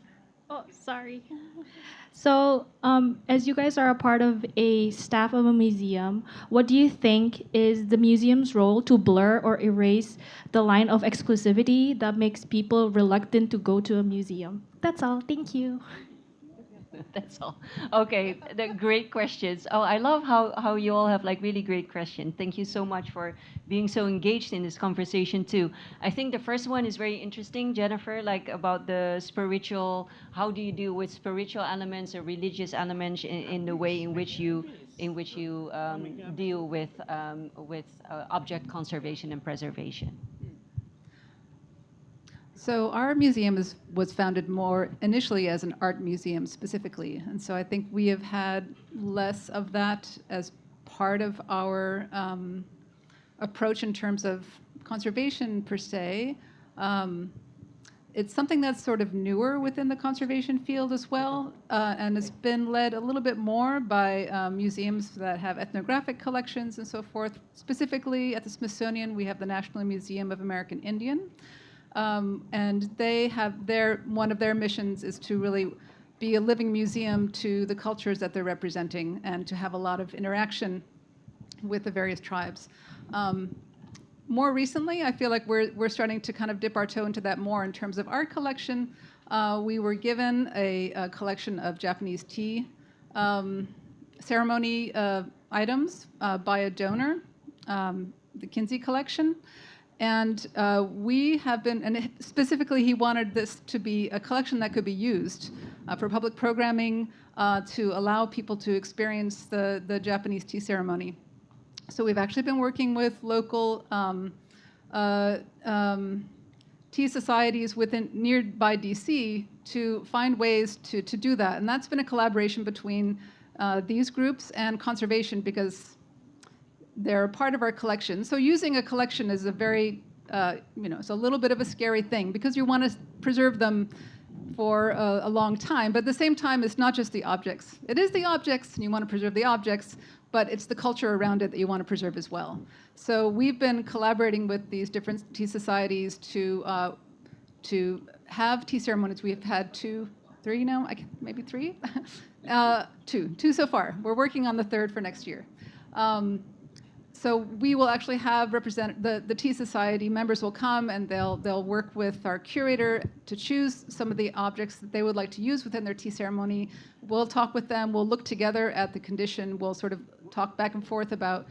Oh, sorry. So, as you guys are a part of a staff of a museum, what do you think is the museum's role to blur or erase the line of exclusivity that makes people reluctant to go to a museum? That's all. Thank you. That's all. Okay, great questions. Oh, I love how you all have like really great questions. Thank you so much for being so engaged in this conversation too. I think the first one is very interesting, Jenifer, like about the spiritual. How do you deal with spiritual elements or religious elements in the way in which you deal with object conservation and preservation? So our museum was founded more initially as an art museum specifically, and so I think we have had less of that as part of our approach in terms of conservation per se. It's something that's sort of newer within the conservation field as well, and it's been led a little bit more by museums that have ethnographic collections and so forth. Specifically at the Smithsonian, we have the National Museum of American Indian. And they have one of their missions is to really be a living museum to the cultures that they're representing and to have a lot of interaction with the various tribes. More recently, I feel like we're starting to kind of dip our toe into that more in terms of our collection. We were given a collection of Japanese tea ceremony items by a donor, the Kinsey collection. And we have been, and specifically he wanted this to be a collection that could be used for public programming to allow people to experience the Japanese tea ceremony. So we've actually been working with local tea societies within nearby DC to find ways to do that. And that's been a collaboration between these groups and conservation because they're part of our collection. So using a collection is a very, it's a little bit of a scary thing because you want to preserve them for a long time. But at the same time, it's not just the objects. It is the objects, and you want to preserve the objects, but it's the culture around it that you want to preserve as well. So we've been collaborating with these different tea societies to have tea ceremonies. We've had three now, maybe three? Two so far. We're working on the third for next year. So we will actually have the tea society members will come and they'll work with our curator to choose some of the objects that they would like to use within their tea ceremony. We'll talk with them. We'll look together at the condition. We'll sort of talk back and forth about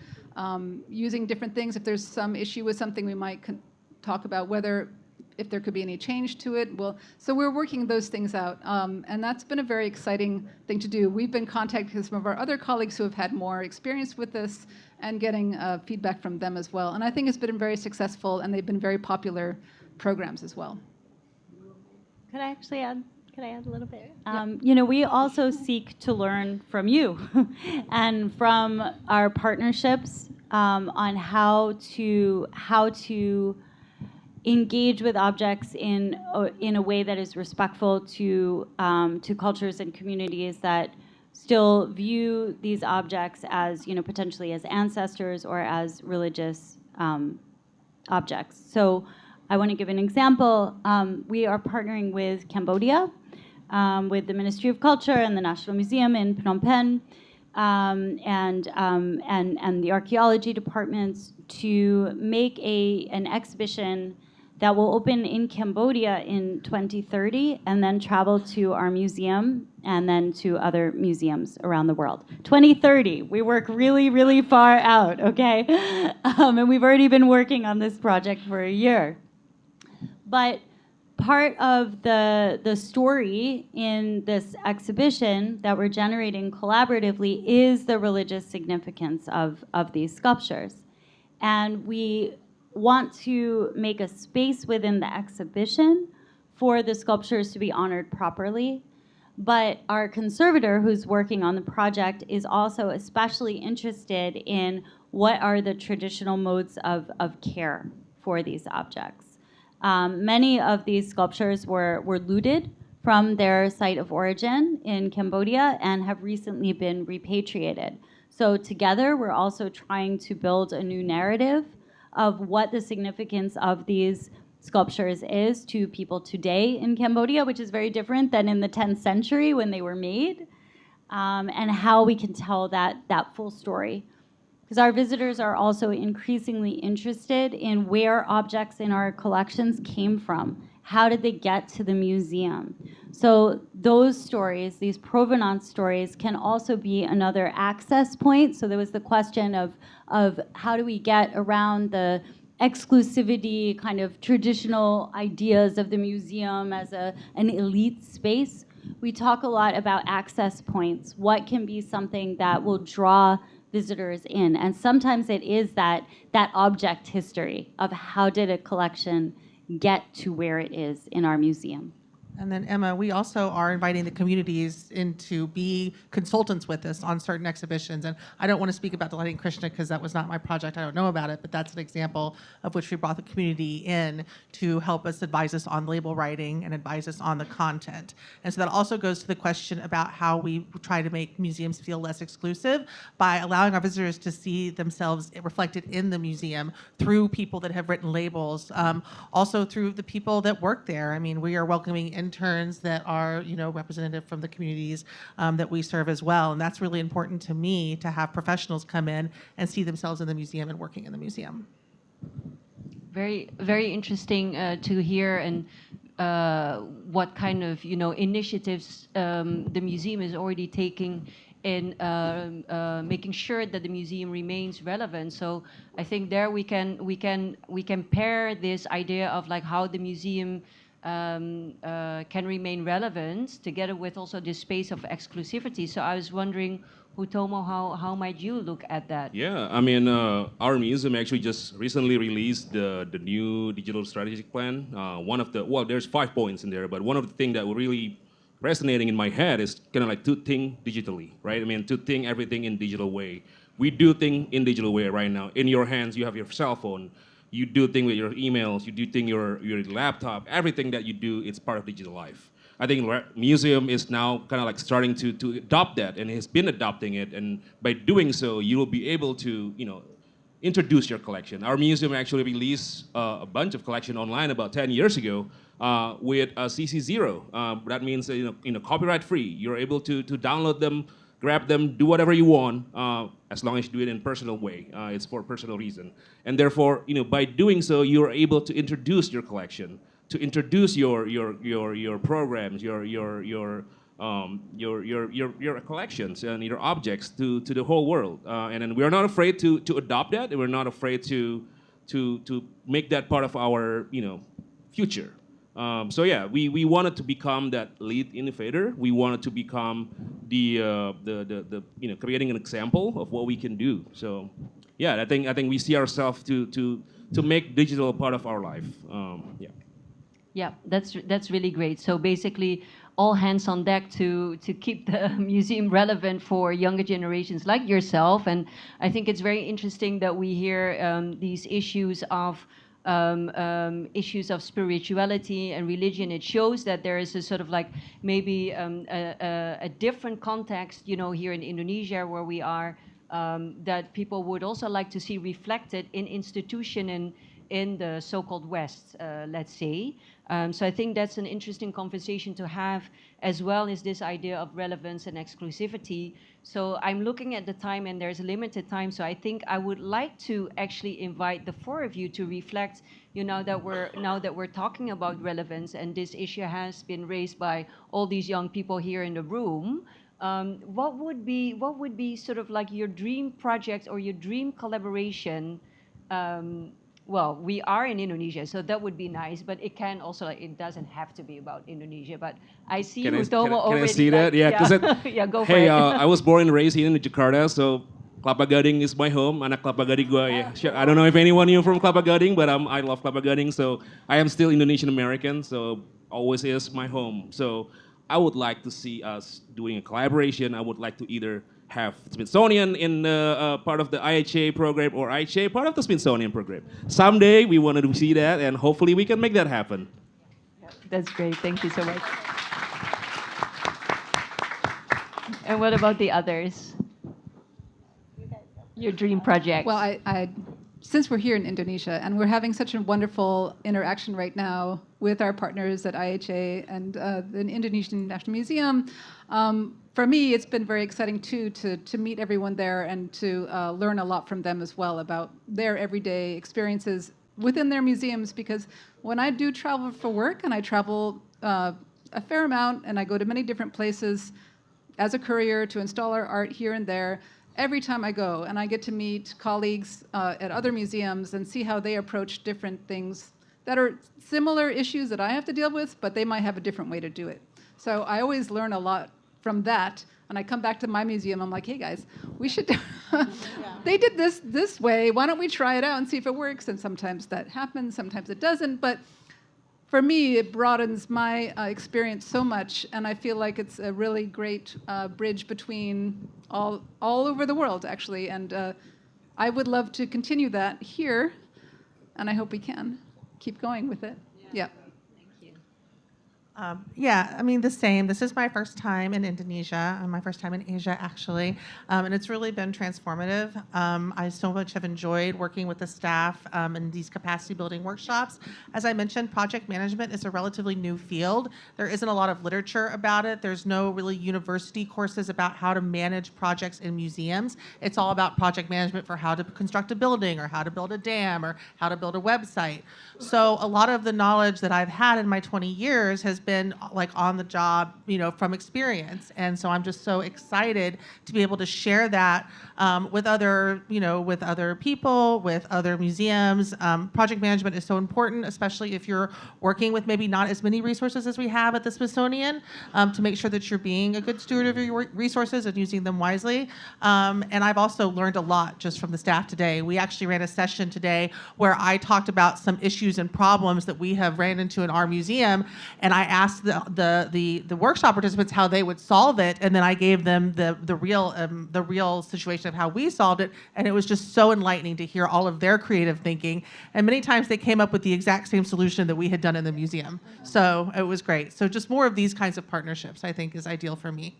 using different things. If there's some issue with something, we might talk about if there could be any change to it. So we're working those things out, and that's been a very exciting thing to do. We've been contacting some of our other colleagues who have had more experience with this and getting feedback from them as well. And I think it's been very successful, and they've been very popular programs as well. Could I actually add? Could I add a little bit? We also seek to learn from you and from our partnerships on how to engage with objects in a way that is respectful to cultures and communities that still view these objects as potentially as ancestors or as religious objects. So I want to give an example. We are partnering with Cambodia, with the Ministry of Culture and the National Museum in Phnom Penh, and the archaeology departments to make an exhibition that will open in Cambodia in 2030 and then travel to our museum and then to other museums around the world. 2030, we work really, really far out, okay? And we've already been working on this project for a year. But part of the story in this exhibition that we're generating collaboratively is the religious significance of these sculptures. And we want to make a space within the exhibition for the sculptures to be honored properly. But our conservator who's working on the project is also especially interested in what are the traditional modes of care for these objects. Many of these sculptures were looted from their site of origin in Cambodia and have recently been repatriated. So together, we're also trying to build a new narrative of what the significance of these sculptures is to people today in Cambodia, which is very different than in the 10th century when they were made, and how we can tell that full story. Because our visitors are also increasingly interested in where objects in our collections came from. How did they get to the museum? So those stories, these provenance stories, can also be another access point. So there was the question of how do we get around the exclusivity, kind of traditional ideas of the museum as an elite space. We talk a lot about access points. What can be something that will draw visitors in? And sometimes it is that object history of how did a collection get to where it is in our museum. And then Emma, we also are inviting the communities in to be consultants with us on certain exhibitions. And I don't want to speak about Delighting Krishna because that was not my project. I don't know about it, but that's an example of which we brought the community in to help us advise us on label writing and advise us on the content. And so that also goes to the question about how we try to make museums feel less exclusive by allowing our visitors to see themselves reflected in the museum through people that have written labels, also through the people that work there. I mean, we are welcoming interns that are, representative from the communities that we serve as well. And that's really important to me, to have professionals come in and see themselves in the museum and working in the museum. Very, very interesting to hear and what kind of, initiatives the museum is already taking in making sure that the museum remains relevant. So I think there we can pair this idea of like how the museum can remain relevant together with also this space of exclusivity. So I was wondering, Hutomo, how might you look at that? Yeah, I mean, our museum actually just recently released the new digital strategic plan. There's 5 points in there, but one of the things that were really resonating in my head is kind of like to think digitally, right? I mean, to think everything in digital way. We do think in digital way right now. In your hands, you have your cell phone. You do things with your emails, you do things your laptop, everything that you do, it's part of digital life. I think museum is now kind of like starting to adopt that and has been adopting it, and by doing so, you will be able to, introduce your collection. Our museum actually released a bunch of collection online about 10 years ago with CC0. That means, copyright free. You're able to download them, grab them, do whatever you want, as long as you do it in a personal way. It's for personal reason. And therefore, by doing so, you're able to introduce your collection, to introduce your programs, your collections and your objects to the whole world. And then we're not afraid to adopt that, and we're not afraid to make that part of our future. So yeah, we wanted to become that lead innovator. We wanted to become the creating an example of what we can do. So yeah, I think we see ourselves to make digital a part of our life. Yeah. Yeah, that's really great. So basically, all hands on deck to keep the museum relevant for younger generations like yourself. And I think it's very interesting that we hear these issues of spirituality and religion. It shows that there is a sort of like maybe a different context, here in Indonesia where we are, that people would also like to see reflected in institution and in the so-called West, let's say. So I think that's an interesting conversation to have, as well as this idea of relevance and exclusivity. So I'm looking at the time, and there's a limited time, so I think I would like to actually invite the 4 of you to reflect, now that we're talking about relevance, and this issue has been raised by all these young people here in the room. What would be sort of like your dream project or your dream collaboration? Well, we are in Indonesia, so that would be nice, but it can also, it doesn't have to be about Indonesia. But I see Hutomo already. Can I see that? Yeah, because yeah, go for it. I was born and raised here in Jakarta, so Kelapa Gading is my home. Anak Kelapa Gading gua, yeah. I don't know if anyone here from Kelapa Gading, but I love Kelapa Gading, so I am still Indonesian American, so always is my home. So I would like to see us doing a collaboration. I would like to either have Smithsonian in part of the IHA program or IHA part of the Smithsonian program. Someday we wanted to see that, and hopefully we can make that happen. That's great. Thank you so much. And what about the others? Your dream project. Well, since we're here in Indonesia and we're having such a wonderful interaction right now with our partners at IHA and the Indonesian National Museum, for me, it's been very exciting too to meet everyone there and to learn a lot from them as well about their everyday experiences within their museums. Because when I do travel for work, and I travel a fair amount, and I go to many different places as a courier to install our art here and there, every time I go and I get to meet colleagues at other museums and see how they approach different things that are similar issues that I have to deal with, but they might have a different way to do it. So I always learn a lot from that. And I come back to my museum, I'm like, hey guys, we should, they did this way, why don't we try it out and see if it works? And sometimes that happens, sometimes it doesn't. But for me, it broadens my experience so much, and I feel like it's a really great bridge between all over the world, actually. And I would love to continue that here, and I hope we can keep going with it. Yeah. Yeah, I mean, the same. This is my first time in Indonesia, and my first time in Asia, actually, and it's really been transformative. I so much have enjoyed working with the staff in these capacity-building workshops. As I mentioned, project management is a relatively new field. There isn't a lot of literature about it. There's no really university courses about how to manage projects in museums. It's all about project management for how to construct a building or how to build a dam or how to build a website. So a lot of the knowledge that I've had in my 20 years has been like on the job, from experience. And so I'm just so excited to be able to share that with other, with other people, with other museums. Project management is so important, especially if you're working with maybe not as many resources as we have at the Smithsonian, to make sure that you're being a good steward of your resources and using them wisely. And I've also learned a lot just from the staff today. We actually ran a session today where I talked about some issues and problems that we have ran into in our museum, and I asked the workshop participants how they would solve it, and then I gave them the real situation of how we solved it, and it was just so enlightening to hear all of their creative thinking. And many times they came up with the exact same solution that we had done in the museum. So it was great. So just more of these kinds of partnerships, I think, is ideal for me.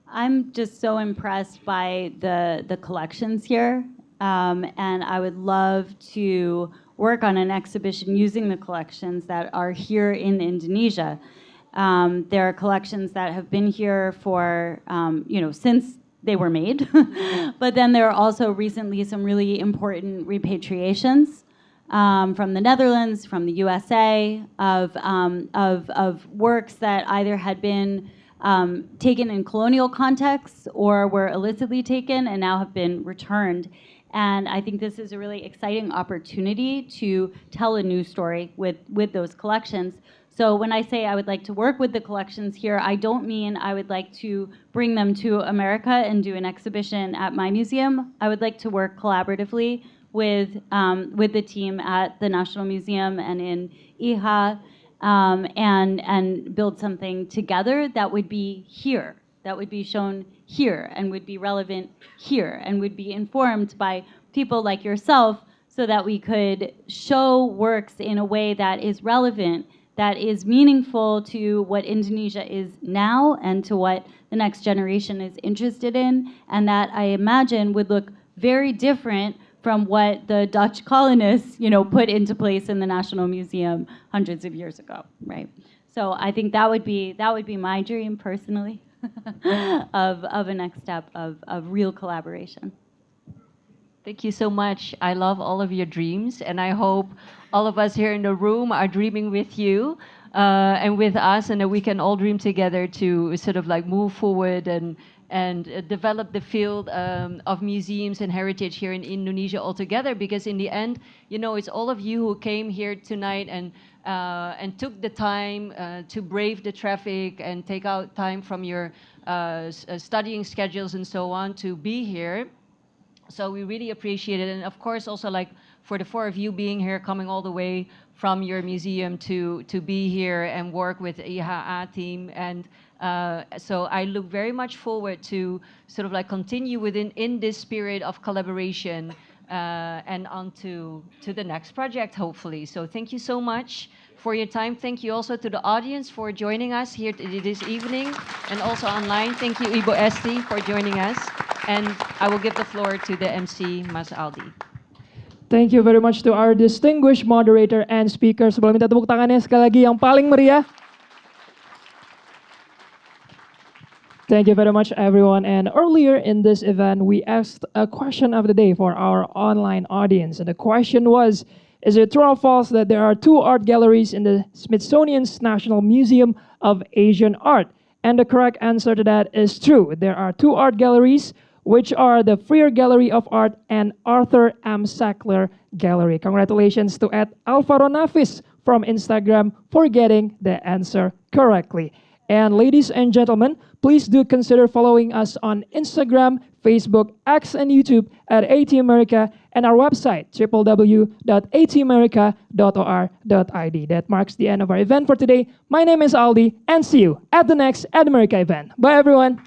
I'm just so impressed by the collections here, and I would love to work on an exhibition using the collections that are here in Indonesia. There are collections that have been here for, since they were made, but then there are also recently some really important repatriations from the Netherlands, from the USA, of works that either had been taken in colonial contexts or were illicitly taken and now have been returned. And I think this is a really exciting opportunity to tell a new story with those collections. So when I say I would like to work with the collections here, I don't mean I would like to bring them to America and do an exhibition at my museum. I would like to work collaboratively with the team at the National Museum and in IHA, and build something together that would be here, that would be shown here and would be relevant here and would be informed by people like yourself, so that we could show works in a way that is relevant, that is meaningful to what Indonesia is now and to what the next generation is interested in, and that I imagine would look very different from what the Dutch colonists, put into place in the National Museum hundreds of years ago, right? So I think that would be my dream personally. of a next step of real collaboration. Thank you so much. I love all of your dreams, and I hope all of us here in the room are dreaming with you and with us, and that we can all dream together to sort of like move forward and develop the field of museums and heritage here in Indonesia altogether. Because in the end, it's all of you who came here tonight and took the time to brave the traffic and take out time from your studying schedules and so on to be here. So we really appreciate it. And of course, also like for the four of you being here, coming all the way from your museum to be here and work with IHA team. And so I look very much forward to sort of like continue in this spirit of collaboration and on to the next project, hopefully. So thank you so much for your time. Thank you also to the audience for joining us here this evening and also online. Thank you, Ibu Esti, for joining us. And I will give the floor to the MC, Mas Aldi. Thank you very much to our distinguished moderator and speakers. Boleh minta tepuk tangannya sekali lagi yang paling meriah. Thank you very much, everyone. And earlier in this event, we asked a question of the day for our online audience. And the question was, is it true or false that there are 2 art galleries in the Smithsonian's National Museum of Asian Art? And the correct answer to that is true. There are 2 art galleries, which are the Freer Gallery of Art and Arthur M. Sackler Gallery. Congratulations to Alvaro Nafis from Instagram for getting the answer correctly. And ladies and gentlemen, please do consider following us on Instagram, Facebook, X, and YouTube at AT America and our website, www.atamerica.or.id. That marks the end of our event for today. My name is Aldi, and see you at the next At America event. Bye, everyone.